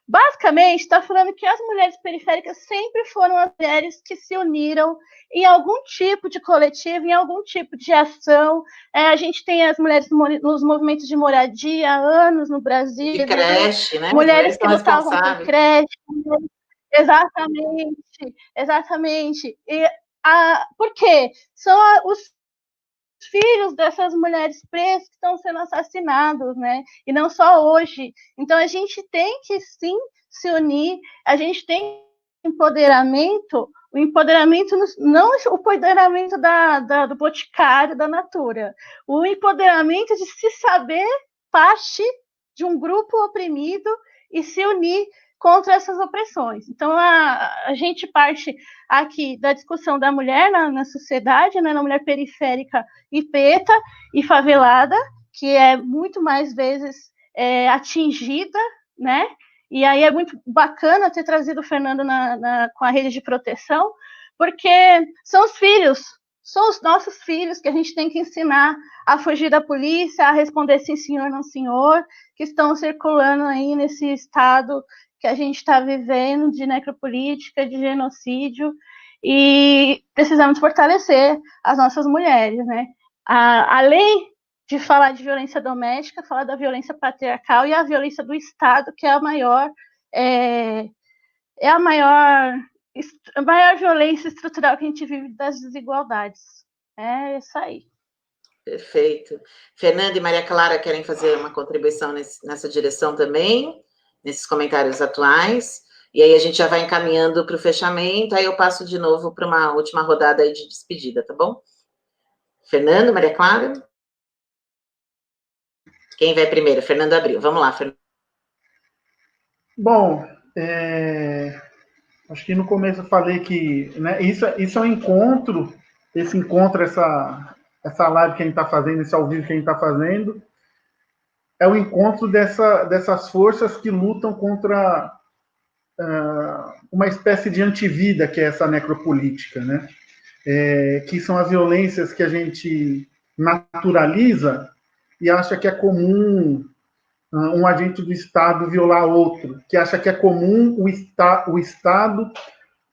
basicamente está falando que as mulheres periféricas sempre foram as mulheres que se uniram em algum tipo de coletivo, em algum tipo de ação. A gente tem as mulheres nos movimentos de moradia há anos no Brasil. De creche, né? Mulheres que lutavam por creche. Exatamente. Por quê? São os filhos dessas mulheres pretas que estão sendo assassinados, né? E não só hoje. Então, a gente tem que, sim, se unir, a gente tem empoderamento, o empoderamento, não o empoderamento do boticário, da Natura, o empoderamento de se saber parte de um grupo oprimido e se unir contra essas opressões. Então, a gente parte aqui da discussão da mulher na sociedade, né, na mulher periférica e preta e favelada, que é muito mais vezes atingida, né? E aí é muito bacana ter trazido o Fernando com a rede de proteção, porque são os nossos filhos que a gente tem que ensinar a fugir da polícia, a responder sim senhor, não senhor, que estão circulando aí nesse estado que a gente está vivendo de necropolítica, de genocídio, e precisamos fortalecer as nossas mulheres, né? Além de falar de violência doméstica, falar da violência patriarcal e a violência do Estado, que é a maior violência estrutural que a gente vive das desigualdades. É isso aí. Perfeito. Fernanda e Maria Clara querem fazer uma contribuição nessa direção também, nesses comentários atuais, e aí a gente já vai encaminhando para o fechamento, aí eu passo de novo para uma última rodada aí de despedida, tá bom? Fernando, Maria Clara? Quem vai primeiro? Fernando Abril. Vamos lá, Fernando. Bom, acho que no começo eu falei que, né, isso é um encontro, essa live que a gente está fazendo, esse ao vivo que a gente está fazendo, é o encontro dessas forças que lutam contra uma espécie de antivida, que é essa necropolítica, né? Que são as violências que a gente naturaliza e acha que é comum um agente do Estado violar outro, que acha que é comum o Estado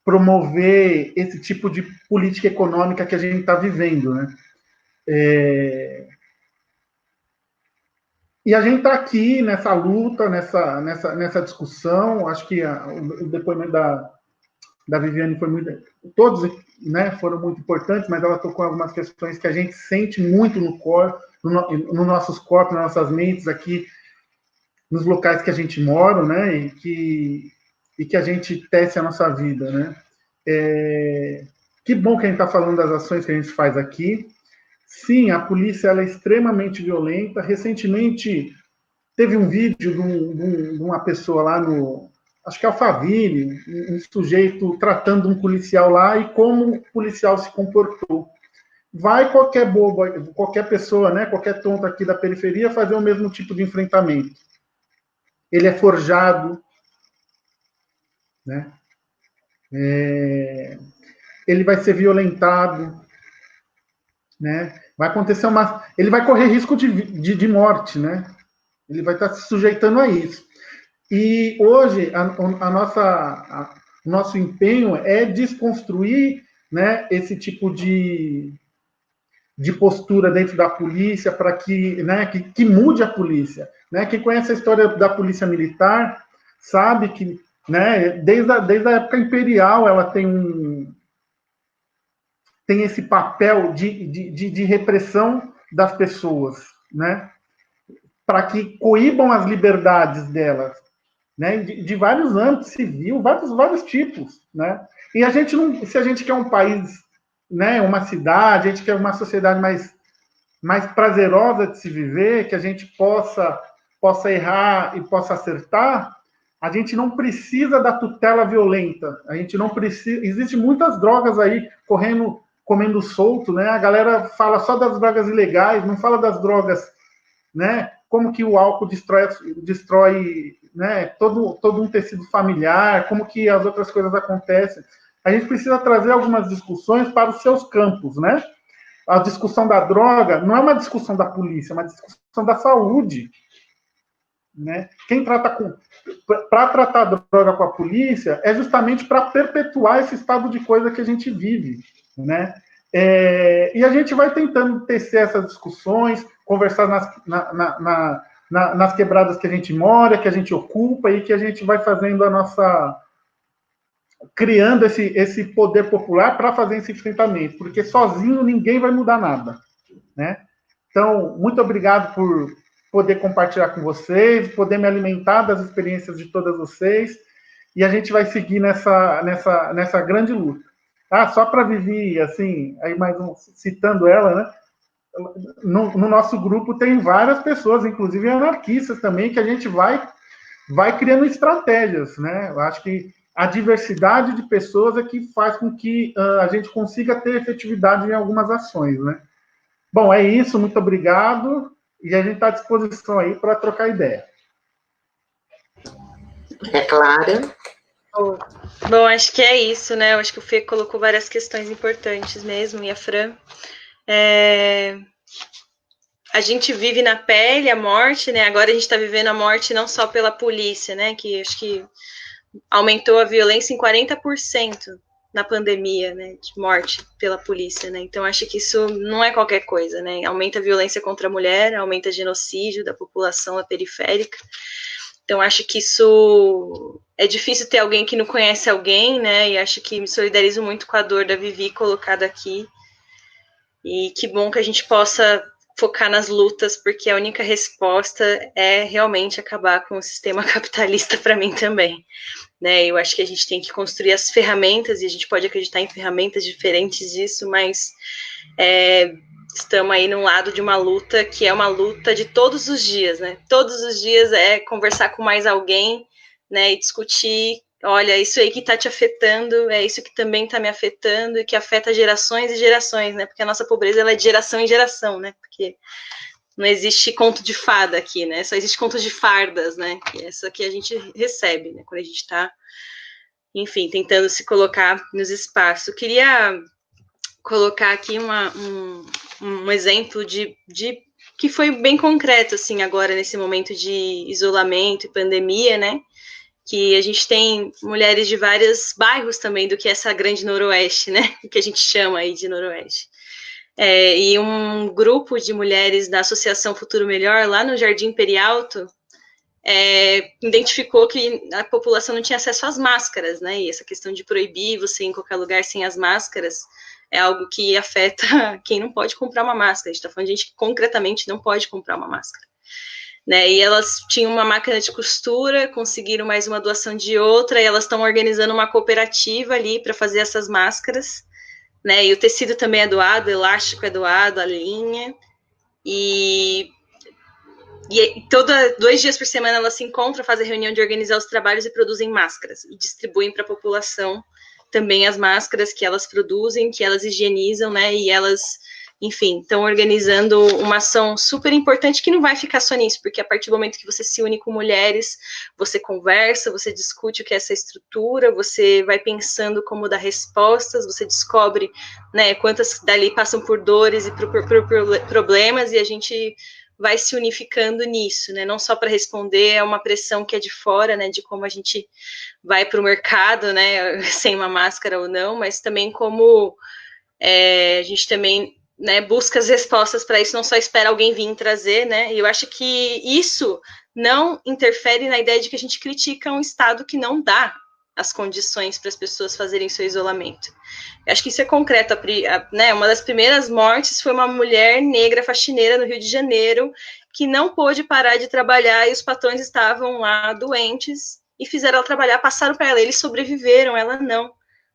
promover esse tipo de política econômica que a gente está vivendo, né? E a gente está aqui nessa luta, nessa discussão. Acho que o depoimento da Viviane foi muito... Todos, né, foram muito importantes, mas ela tocou algumas questões que a gente sente muito no corpo, nos nossos corpos, nas nossas mentes, aqui nos locais que a gente mora, né, e que a gente tece a nossa vida, né. Que bom que a gente está falando das ações que a gente faz aqui. Sim, a polícia ela é extremamente violenta. Recentemente, teve um vídeo de uma pessoa lá no... Acho que é Alphaville, um sujeito tratando um policial lá e como o policial se comportou. Vai qualquer bobo, qualquer pessoa, né, qualquer tonto aqui da periferia fazer o mesmo tipo de enfrentamento. Ele é forjado, né? Ele vai ser violentado, né? Vai acontecer ele vai correr risco de morte, né? Ele vai estar se sujeitando a isso. E hoje o nosso empenho é desconstruir, né, esse tipo de postura dentro da polícia para que, né, que mude a polícia, né? Quem conhece a história da polícia militar sabe que, né, desde a época imperial ela tem esse papel de repressão das pessoas, né? Para que coíbam as liberdades delas, né? De vários âmbitos, civil, vários tipos, né? E a gente não, se a gente quer um país, né, uma cidade, a gente quer uma sociedade mais prazerosa de se viver, que a gente possa errar e possa acertar, a gente não precisa da tutela violenta. A gente não precisa. Existem muitas drogas aí comendo solto, né? A galera fala só das drogas ilegais, não fala das drogas, né? Como que o álcool destrói, né, todo um tecido familiar, como que as outras coisas acontecem. A gente precisa trazer algumas discussões para os seus campos, né? A discussão da droga não é uma discussão da polícia, é uma discussão da saúde, né? Para tratar a droga com a polícia é justamente para perpetuar esse estado de coisa que a gente vive, né? E a gente vai tentando tecer essas discussões, conversar nas quebradas que a gente mora, que a gente ocupa e que a gente vai fazendo criando esse poder popular para fazer esse enfrentamento, porque sozinho ninguém vai mudar nada, né? Então, muito obrigado por poder compartilhar com vocês, poder me alimentar das experiências de todas vocês, e a gente vai seguir nessa grande luta. Só para Vivi, assim, aí citando ela, né? No nosso grupo tem várias pessoas, inclusive anarquistas também, que a gente vai criando estratégias, né? Eu acho que a diversidade de pessoas é que faz com que a gente consiga ter efetividade em algumas ações, né? Bom, é isso, muito obrigado, e a gente está à disposição aí para trocar ideia. Clara? Bom, acho que é isso, né? Eu acho que o Fê colocou várias questões importantes mesmo, e a Fran. A gente vive na pele a morte, né? Agora a gente está vivendo a morte não só pela polícia, né? Que acho que aumentou a violência em 40% na pandemia, né? De morte pela polícia, né? Então acho que isso não é qualquer coisa, né? Aumenta a violência contra a mulher, aumenta genocídio da população periférica. Então, acho que isso é difícil ter alguém que não conhece alguém, né? E acho que me solidarizo muito com a dor da Vivi colocada aqui. E que bom que a gente possa focar nas lutas, porque a única resposta é realmente acabar com o sistema capitalista para mim também, né? Eu acho que a gente tem que construir as ferramentas, e a gente pode acreditar em ferramentas diferentes disso, mas estamos aí num lado de uma luta que é uma luta de todos os dias, né? Todos os dias é conversar com mais alguém, né? E discutir, olha, isso aí que está te afetando, é isso que também está me afetando e que afeta gerações e gerações, né? Porque a nossa pobreza ela é de geração em geração, né? Porque não existe conto de fada aqui, né? Só existe conto de fardas, né? Que é essa que a gente recebe, né? Quando a gente está, enfim, tentando se colocar nos espaços. Eu queria colocar aqui um exemplo de que foi bem concreto, assim, agora nesse momento de isolamento e pandemia, né? que a gente tem mulheres de vários bairros também do que essa grande noroeste, né, que a gente chama aí de noroeste. E um grupo de mulheres da Associação Futuro Melhor, lá no Jardim Perialto, identificou que a população não tinha acesso às máscaras, né, e essa questão de proibir você ir em qualquer lugar sem as máscaras é algo que afeta quem não pode comprar uma máscara. A gente está falando de gente que concretamente não pode comprar uma máscara. Né, e elas tinham uma máquina de costura, conseguiram mais uma doação de outra, e elas estão organizando uma cooperativa ali para fazer essas máscaras, né, e o tecido também é doado, o elástico é doado, a linha, e 2 dias por semana elas se encontram, fazem reunião de organizar os trabalhos e produzem máscaras, e distribuem para a população também as máscaras que elas produzem, que elas higienizam, né, e elas... Enfim, estão organizando uma ação super importante que não vai ficar só nisso, porque a partir do momento que você se une com mulheres, você conversa, você discute o que é essa estrutura, você vai pensando como dar respostas, você descobre, né, quantas dali passam por dores e por problemas, e a gente vai se unificando nisso, né, não só para responder a uma pressão que é de fora, né, de como a gente vai para o mercado, né, sem uma máscara ou não, mas também como a gente também... né, busca as respostas para isso, não só espera alguém vir trazer, né, e eu acho que isso não interfere na ideia de que a gente critica um Estado que não dá as condições para as pessoas fazerem seu isolamento. Eu acho que isso é concreto, né, uma das primeiras mortes foi uma mulher negra faxineira no Rio de Janeiro, que não pôde parar de trabalhar e os patrões estavam lá doentes e fizeram ela trabalhar, passaram para ela, eles sobreviveram, ela não.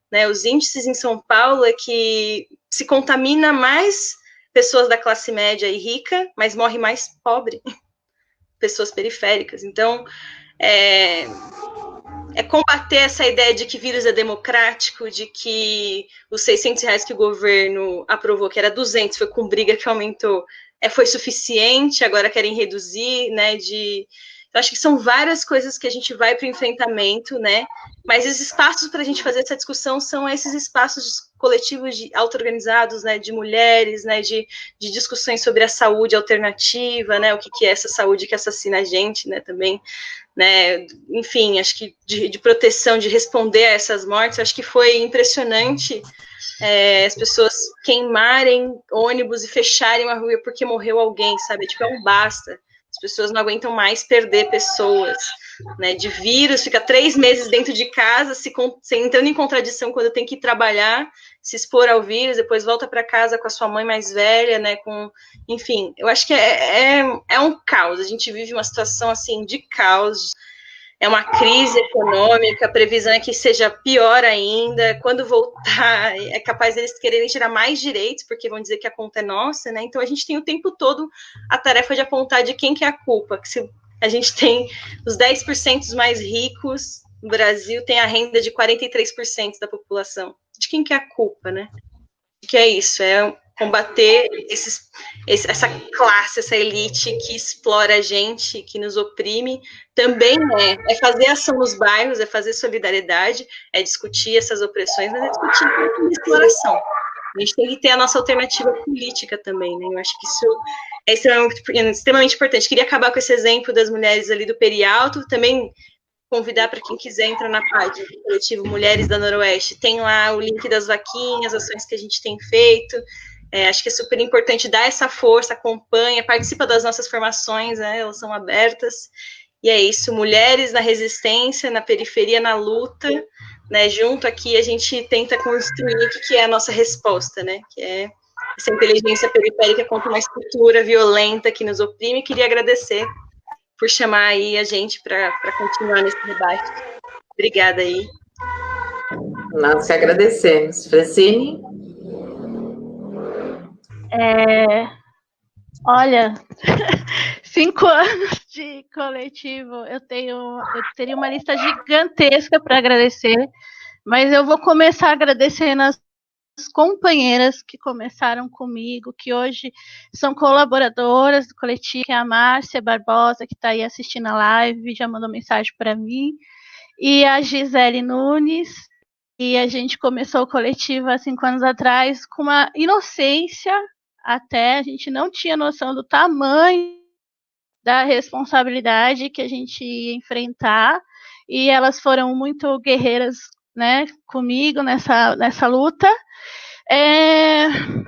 Né, os índices em São Paulo é que se contamina mais pessoas da classe média e rica, mas morre mais pobre, pessoas periféricas. Então, combater essa ideia de que vírus é democrático, de que os R$600 que o governo aprovou, que era 200, foi com briga que aumentou, foi suficiente, agora querem reduzir, né, eu acho que são várias coisas que a gente vai para o enfrentamento, né? Mas os espaços para a gente fazer essa discussão são esses espaços coletivos auto-organizados, né? De mulheres, né? De discussões sobre a saúde alternativa, né? O que é essa saúde que assassina a gente, né? Também, né? Enfim, acho que de proteção, de responder a essas mortes, acho que foi impressionante as pessoas queimarem ônibus e fecharem uma rua porque morreu alguém, sabe? Tipo, um basta. As pessoas não aguentam mais perder pessoas, né, de vírus, fica 3 meses dentro de casa, se entrando em contradição quando tem que ir trabalhar, se expor ao vírus, depois volta para casa com a sua mãe mais velha, né, enfim, eu acho que é um caos, a gente vive uma situação, assim, de caos, é uma crise econômica, a previsão é que seja pior ainda, quando voltar, é capaz deles quererem tirar mais direitos, porque vão dizer que a conta é nossa, né, então a gente tem o tempo todo a tarefa de apontar de quem que é a culpa, que se a gente tem os 10% mais ricos no Brasil, tem a renda de 43% da população, de quem que é a culpa, né, o que é isso, combater essa classe, essa elite que explora a gente, que nos oprime, também é fazer ação nos bairros, é fazer solidariedade, é discutir essas opressões, mas é discutir a exploração. A gente tem que ter a nossa alternativa política também, né? Eu acho que isso é extremamente importante. Queria acabar com esse exemplo das mulheres ali do Perialto, também convidar para quem quiser entrar na página do coletivo Mulheres da Noroeste, tem lá o link das vaquinhas, ações que a gente tem feito, acho que é super importante dar essa força, acompanha, participa das nossas formações, né, elas são abertas, e é isso, mulheres na resistência, na periferia, na luta, né, junto aqui a gente tenta construir o que é a nossa resposta, né, que é essa inteligência periférica contra uma estrutura violenta que nos oprime. Queria agradecer por chamar aí a gente para continuar nesse debate. Obrigada aí. Nós que agradecemos. Francine? Olha, 5 anos de coletivo, eu teria uma lista gigantesca para agradecer, mas eu vou começar agradecendo as companheiras que começaram comigo, que hoje são colaboradoras do coletivo, que é a Márcia Barbosa, que está aí assistindo a live, já mandou mensagem para mim, e a Gisele Nunes, e a gente começou o coletivo há 5 anos atrás com uma inocência, até a gente não tinha noção do tamanho da responsabilidade que a gente ia enfrentar, e elas foram muito guerreiras, né, comigo nessa luta.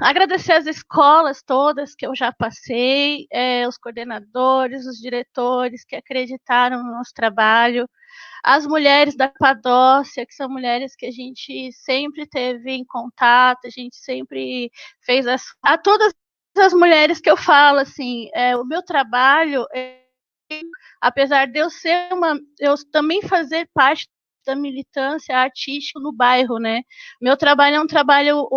Agradecer as escolas todas que eu já passei, os coordenadores, os diretores que acreditaram no nosso trabalho, as mulheres da Padócia, que são mulheres que a gente sempre teve em contato, a gente sempre fez a todas as mulheres que eu falo, assim, o meu trabalho, apesar de eu também fazer parte da militância artística no bairro, né? Meu trabalho é um trabalho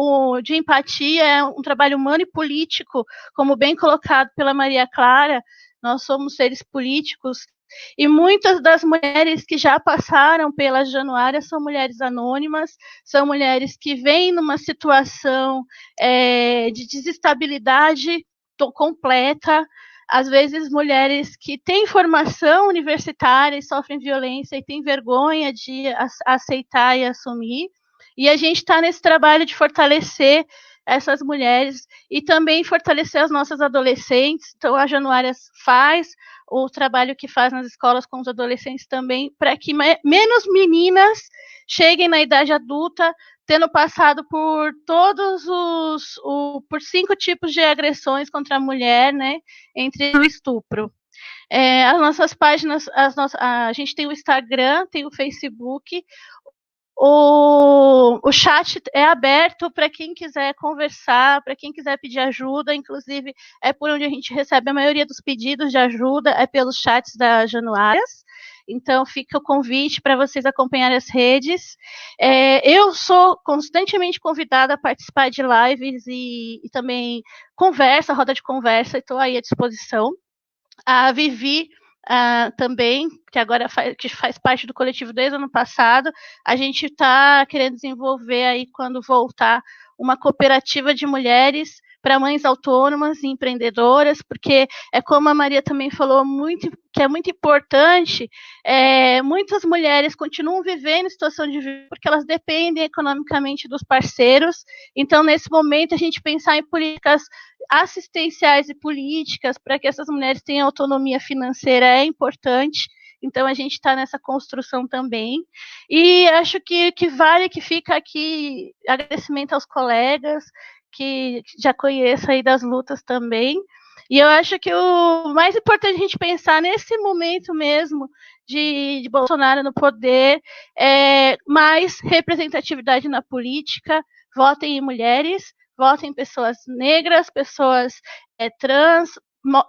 de empatia, é um trabalho humano e político, como bem colocado pela Maria Clara. Nós somos seres políticos, e muitas das mulheres que já passaram pela Januária são mulheres anônimas, são mulheres que vêm numa situação de desestabilidade completa, às vezes mulheres que têm formação universitária e sofrem violência e têm vergonha de aceitar e assumir. E a gente está nesse trabalho de fortalecer essas mulheres e também fortalecer as nossas adolescentes. Então, a Januária faz o trabalho que faz nas escolas com os adolescentes também, para que menos meninas cheguem na idade adulta tendo passado por por 5 tipos de agressões contra a mulher, né, entre o estupro. As nossas páginas, a gente tem o Instagram, tem o Facebook, o chat é aberto para quem quiser conversar, para quem quiser pedir ajuda, inclusive é por onde a gente recebe a maioria dos pedidos de ajuda, é pelos chats da Januárias. Então fica o convite para vocês acompanharem as redes. Eu sou constantemente convidada a participar de lives e também roda de conversa, estou aí à disposição. A Vivi também, que agora faz parte do coletivo desde o ano passado, a gente está querendo desenvolver aí, quando voltar, uma cooperativa de mulheres para mães autônomas e empreendedoras, porque como a Maria também falou, que é muito importante, muitas mulheres continuam vivendo em situação de vida porque elas dependem economicamente dos parceiros. Então, nesse momento, a gente pensar em políticas assistenciais e políticas para que essas mulheres tenham autonomia financeira é importante. Então, a gente está nessa construção também. E acho que vale que fica aqui agradecimento aos colegas, que já conheço aí das lutas também. E eu acho que o mais importante a gente pensar nesse momento mesmo de Bolsonaro no poder é mais representatividade na política, votem em mulheres, votem em pessoas negras, pessoas trans,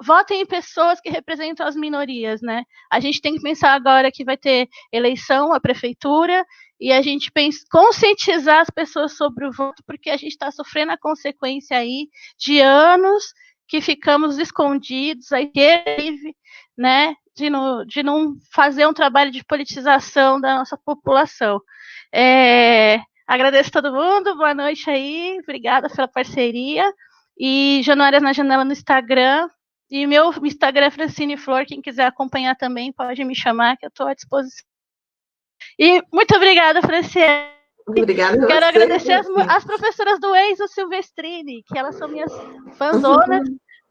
votem em pessoas que representam as minorias, né? A gente tem que pensar agora que vai ter eleição à prefeitura e a gente conscientizar as pessoas sobre o voto, porque a gente está sofrendo a consequência aí de anos que ficamos escondidos, aí, né, de não fazer um trabalho de politização da nossa população. Agradeço a todo mundo, boa noite aí, obrigada pela parceria, e Januárias na Janela no Instagram, e meu Instagram é Francine Flor, quem quiser acompanhar também pode me chamar, que eu estou à disposição. E muito obrigada, Franciele. Obrigada. Quero agradecer as professoras do Enzo Silvestrini, que elas são minhas fanzonas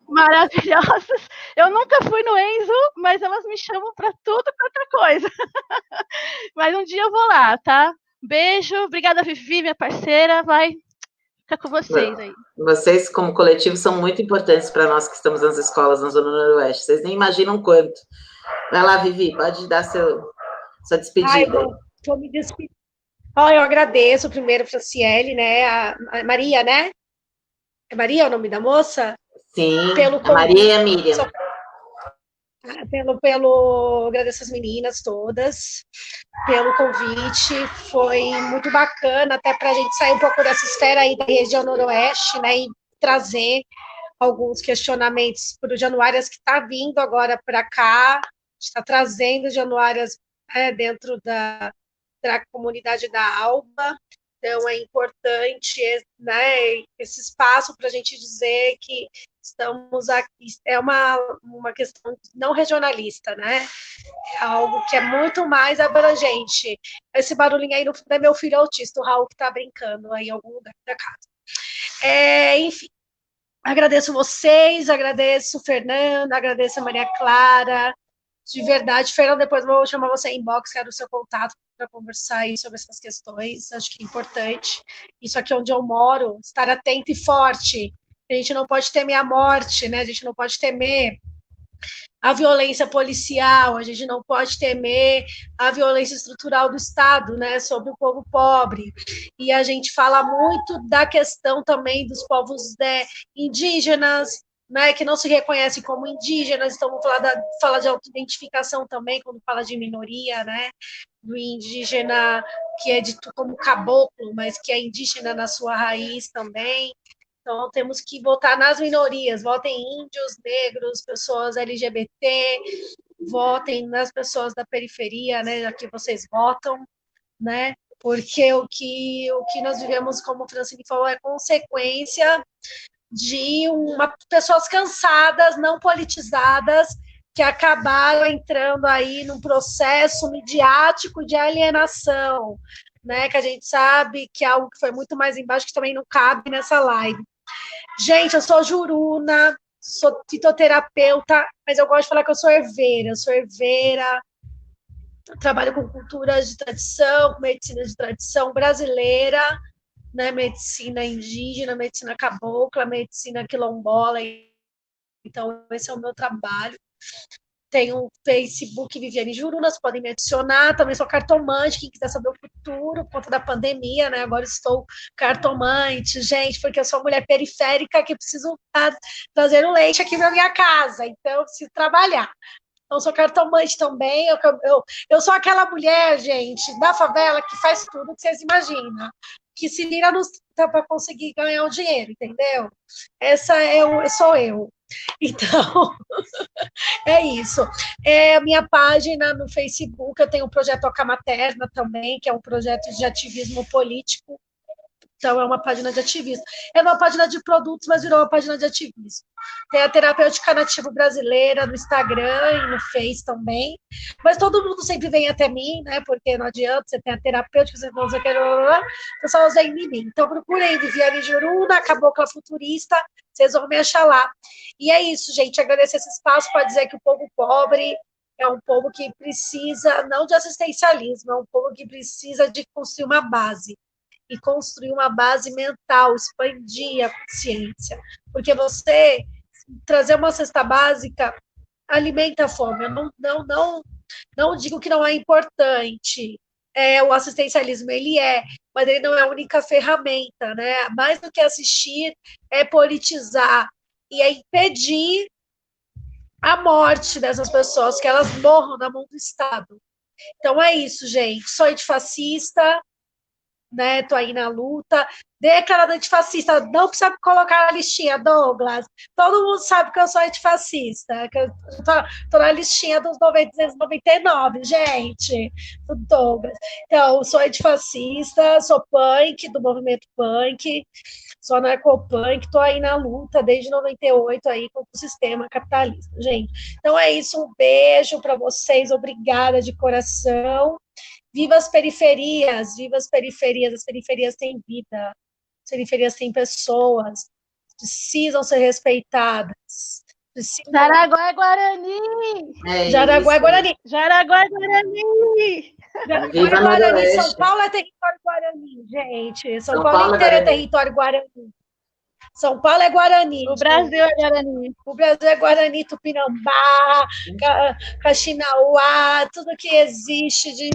maravilhosas. Eu nunca fui no Enzo, mas elas me chamam para tudo quanto é coisa. Mas um dia eu vou lá, tá? Beijo, obrigada, Vivi, minha parceira. Vai ficar com vocês aí. Vocês, como coletivo, são muito importantes para nós que estamos nas escolas na Zona Noroeste. Vocês nem imaginam quanto. Vai lá, Vivi, pode dar sua despedida. Vou me despedir. Eu agradeço primeiro, Franciele, né? A Maria, né? É Maria o nome da moça? Sim, a Maria e a Miriam. Agradeço as meninas todas pelo convite, foi muito bacana, até para a gente sair um pouco dessa esfera aí da região noroeste, né, e trazer alguns questionamentos para o Januárias que está vindo agora para cá, está trazendo Januárias dentro da comunidade da Alba. Então, é importante, né, esse espaço para a gente dizer que estamos aqui, é uma questão não regionalista, né? É algo que é muito mais abrangente. Esse barulhinho aí no fundo é meu filho autista, o Raul, que está brincando aí em algum lugar da casa. Enfim, agradeço vocês, agradeço o Fernando, agradeço a Maria Clara, de verdade. Fernando, depois eu vou chamar você em inbox, quero o seu contato para conversar aí sobre essas questões, acho que é importante. Isso aqui é onde eu moro, estar atento e forte. A gente não pode temer a morte, né? A gente não pode temer a violência policial, a gente não pode temer a violência estrutural do Estado, né, sobre o povo pobre. E a gente fala muito da questão também dos povos indígenas, né, que não se reconhecem como indígenas, então vamos falar de autoidentificação também, quando fala de minoria, né, do indígena que é dito como caboclo, mas que é indígena na sua raiz também. Então, temos que votar nas minorias, votem índios, negros, pessoas LGBT, votem nas pessoas da periferia, né, já que vocês votam, né, porque o que nós vivemos, como o Francine falou, é consequência de pessoas cansadas, não politizadas, que acabaram entrando aí num processo midiático de alienação, né, que a gente sabe que é algo que foi muito mais embaixo, que também não cabe nessa live. Gente, eu sou juruna, sou fitoterapeuta, mas eu gosto de falar que eu sou herveira, trabalho com culturas de tradição, com medicina de tradição brasileira, né, medicina indígena, medicina cabocla, medicina quilombola, então esse é o meu trabalho. Tenho o Facebook Viviane Jurunas, podem me adicionar. Também sou cartomante, quem quiser saber o futuro, por conta da pandemia, né? Agora estou cartomante, gente, porque eu sou mulher periférica que preciso trazer o leite aqui para minha casa, então eu preciso trabalhar. Então, sou cartomante também. Eu sou aquela mulher, gente, da favela que faz tudo que vocês imaginam, que se vira para conseguir ganhar o dinheiro, entendeu? Essa sou eu. Então, é isso. A minha página no Facebook, eu tenho o projeto Oca Materna também, que é um projeto de ativismo político. Então, é uma página de ativismo. É uma página de produtos, mas virou uma página de ativismo. Tem a Terapêutica Nativo Brasileira no Instagram e no Face também. Mas todo mundo sempre vem até mim, né? Porque não adianta, você tem a terapêutica, você não quer, o pessoal vem em mim. Então, procurem Viviane Juruna, Cabocla Futurista, vocês vão me achar lá. E é isso, gente. Agradecer esse espaço para dizer que o povo pobre é um povo que precisa, não de assistencialismo, é um povo que precisa de construir uma base. E construir uma base mental, expandir a consciência. Porque você trazer uma cesta básica alimenta a fome. Eu não digo que não é importante. O assistencialismo, ele mas ele não é a única ferramenta, né? Mais do que assistir, é politizar e é impedir a morte dessas pessoas, que elas morram na mão do Estado. Então é isso, gente. Sou antifascista, né, tô aí na luta, declarada antifascista, não precisa colocar na listinha, Douglas, todo mundo sabe que eu sou antifascista, que eu tô na listinha dos 999, gente, do Douglas. Então, sou antifascista, sou punk, do movimento punk, sou anarcopunk, tô aí na luta desde 98 aí contra o sistema capitalista, gente. Então é isso, um beijo para vocês, obrigada de coração. Viva as periferias, as periferias têm vida, as periferias têm pessoas, precisam ser respeitadas. Jaraguá é Guarani! Jaraguá é Guarani! Jaraguá é Guarani! Jaraguá é Guarani! São Paulo é território Guarani, gente. São Paulo inteiro é território Guarani. São Paulo é Guarani. O Brasil é Guarani. O Brasil é Guarani, Tupinambá, Caxinauá, tudo que existe de...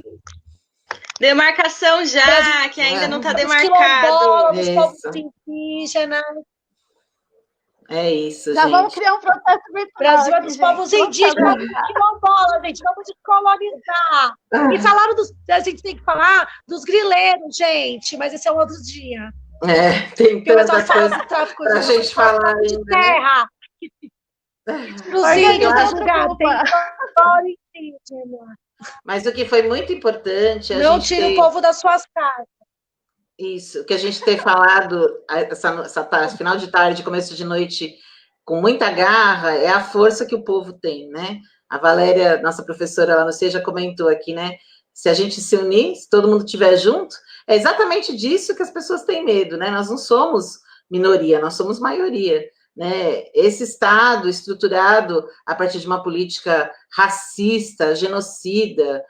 Demarcação já, Brasil, que ainda não está demarcado. Os povos indígenas. É isso, já gente. Vamos criar um processo virtual. Brasil é dos povos indígenas, quilombola, gente. Vamos descolonizar. E falaram a gente tem que falar dos grileiros, gente, mas esse é um outro dia. Tem tanta coisa para a gente falar ainda. Terra. Os índios da lugar, tem território indígena. Mas o que foi muito importante... Não tira o povo das suas casas. Isso, que a gente ter falado essa final de tarde, começo de noite, com muita garra, é a força que o povo tem, né? A Valéria, nossa professora lá no CEJA, comentou aqui, né? Se a gente se unir, se todo mundo estiver junto, é exatamente disso que as pessoas têm medo, né? Nós não somos minoria, nós somos maioria. né? Esse Estado estruturado a partir de uma política racista, genocida,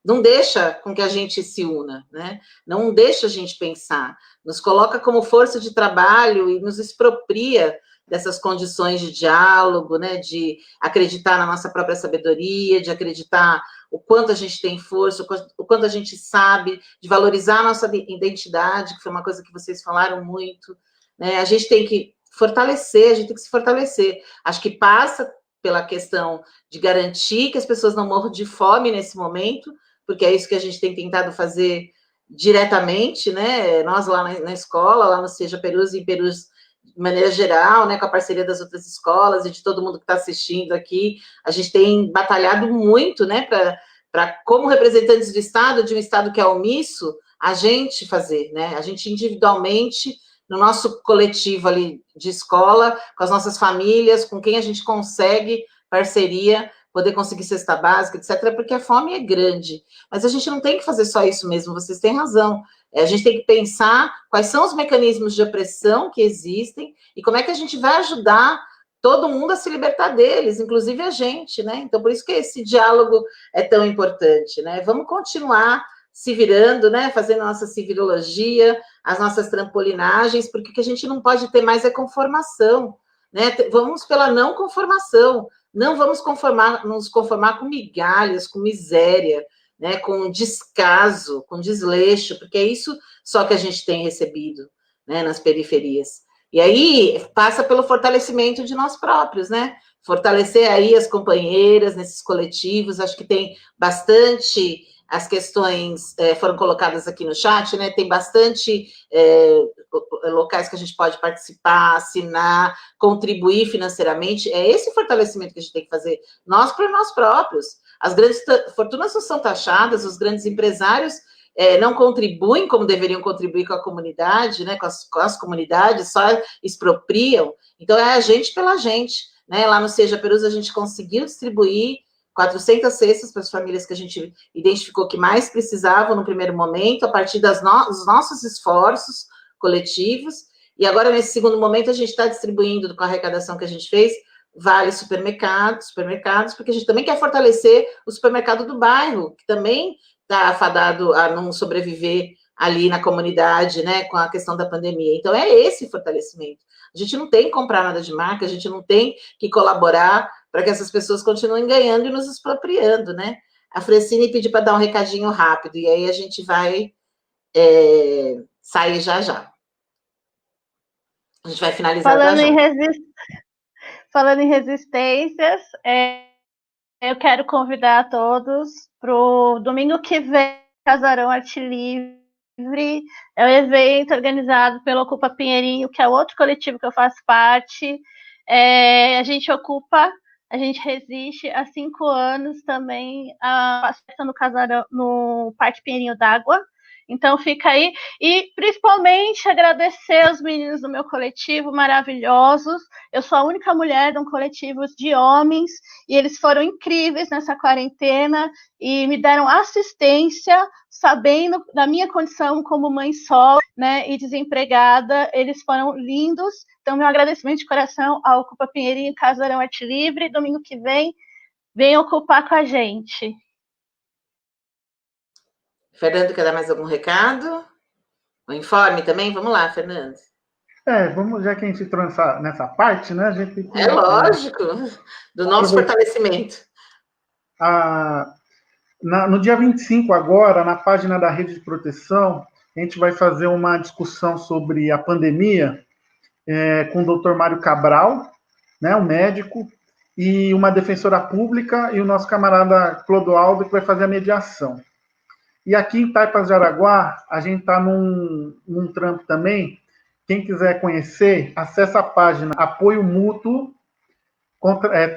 não deixa com que a gente se una, né? Não deixa a gente pensar, nos coloca como força de trabalho e nos expropria dessas condições de diálogo, né? De acreditar na nossa própria sabedoria, de acreditar o quanto a gente tem força, o quanto a gente sabe, de valorizar a nossa identidade, que foi uma coisa que vocês falaram muito, né? A gente tem que fortalecer, a gente tem que se fortalecer. Acho que passa pela questão de garantir que as pessoas não morram de fome nesse momento, porque é isso que a gente tem tentado fazer diretamente, né? Nós lá na escola, lá no Seja Perus e em Perus de maneira geral, né, com a parceria das outras escolas e de todo mundo que está assistindo aqui, a gente tem batalhado muito, né, para como representantes do Estado, de um Estado que é omisso, a gente fazer, né, a gente individualmente, no nosso coletivo ali de escola, com as nossas famílias, com quem a gente consegue parceria, poder conseguir cesta básica, etc., porque a fome é grande, mas a gente não tem que fazer só isso mesmo, vocês têm razão. A gente tem que pensar quais são os mecanismos de opressão que existem e como é que a gente vai ajudar todo mundo a se libertar deles, inclusive a gente, né? Então, por isso que esse diálogo é tão importante, né? Vamos continuar se virando, né? Fazendo a nossa civilologia, as nossas trampolinagens, porque o que a gente não pode ter mais é conformação, né? Vamos pela não conformação, não vamos nos conformar com migalhas, com miséria, né, com descaso, com desleixo, porque é isso só que a gente tem recebido, né, nas periferias. E aí passa pelo fortalecimento de nós próprios, né? Fortalecer aí as companheiras nesses coletivos, acho que tem bastante, as questões foram colocadas aqui no chat, né? Tem bastante locais que a gente pode participar, assinar, contribuir financeiramente. É esse fortalecimento que a gente tem que fazer, nós para nós próprios. As grandes fortunas não são taxadas, os grandes empresários não contribuem como deveriam contribuir com a comunidade, né, com as comunidades, só expropriam. Então, é a gente pela gente. Né? Lá no Seja Perus, a gente conseguiu distribuir 400 cestas para as famílias que a gente identificou que mais precisavam no primeiro momento, a partir dos nossos esforços coletivos. E agora, nesse segundo momento, a gente está distribuindo, com a arrecadação que a gente fez, vale supermercados, porque a gente também quer fortalecer o supermercado do bairro, que também está afadado a não sobreviver ali na comunidade, né, com a questão da pandemia. Então, é esse fortalecimento. A gente não tem que comprar nada de marca, a gente não tem que colaborar para que essas pessoas continuem ganhando e nos expropriando, né? A Francine pediu para dar um recadinho rápido, e aí a gente vai sair já já. A gente vai finalizar já já. Falando em resistências, eu quero convidar a todos para o domingo que vem, Casarão Arte Livre. É um evento organizado pelo Ocupa Pinheirinho, que é outro coletivo que eu faço parte. A gente resiste há 5 anos também a festa no Casarão, no Parque Pinheirinho d'Água. Então fica aí, e principalmente agradecer aos meninos do meu coletivo, maravilhosos. Eu sou a única mulher de um coletivo de homens, e eles foram incríveis nessa quarentena, e me deram assistência, sabendo da minha condição como mãe solo, né, e desempregada. Eles foram lindos, então meu agradecimento de coração ao Ocupa Pinheirinho, Casarão Arte Livre. Domingo que vem, venham ocupar com a gente. Fernando, quer dar mais algum recado? O informe também? Vamos lá, Fernando. Vamos, já que a gente entrou nessa parte, né? A gente tem que, lógico, do nosso fortalecimento. No dia 25, agora, na página da Rede de Proteção, a gente vai fazer uma discussão sobre a pandemia com o Dr. Mário Cabral, né, um médico, e uma defensora pública, e o nosso camarada Clodoaldo, que vai fazer a mediação. E aqui em Taipas de Araguá, a gente está num trampo também. Quem quiser conhecer, acessa a página Apoio Mútuo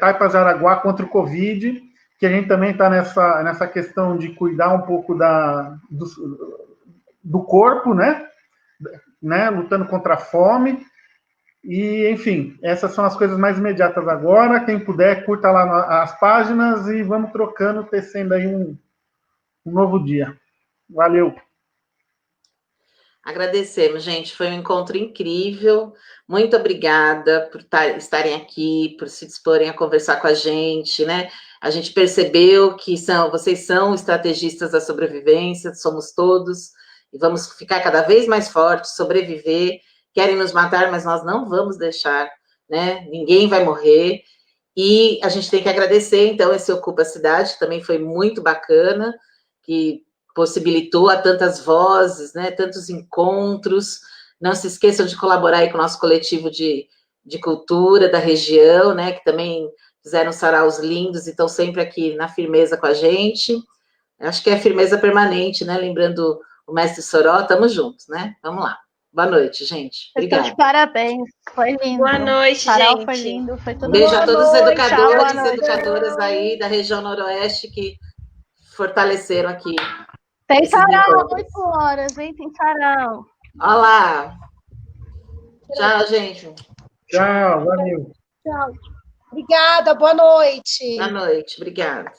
Taipas de Araguá contra o Covid, que a gente também está nessa questão de cuidar um pouco do corpo, né? Lutando contra a fome. E, enfim, essas são as coisas mais imediatas agora. Quem puder, curta lá as páginas e vamos trocando, tecendo aí um novo dia. Valeu. Agradecemos, gente. Foi um encontro incrível. Muito obrigada por estarem aqui, por se disporem a conversar com a gente, né? A gente percebeu que vocês são estrategistas da sobrevivência, somos todos, e vamos ficar cada vez mais fortes, sobreviver. Querem nos matar, mas nós não vamos deixar, né? Ninguém vai morrer. E a gente tem que agradecer, então, esse Ocupa a Cidade, que também foi muito bacana, que possibilitou a tantas vozes, né, tantos encontros. Não se esqueçam de colaborar aí com o nosso coletivo de cultura da região, né, que também fizeram saraus lindos e estão sempre aqui na firmeza com a gente. Acho que é firmeza permanente, né, lembrando o mestre Soró, estamos juntos, né? Vamos lá. Boa noite, gente. Obrigada. Então, parabéns, foi lindo. Boa noite, Sarau gente. foi lindo, foi tudo. Beijo a todos os educadores e tchau, educadoras aí da região noroeste que fortaleceram aqui. Tem sarau, 8 horas, hein? Tem sarau. Olá. Tchau, gente. Tchau, valeu. Tchau. Obrigada, boa noite. Boa noite, obrigada.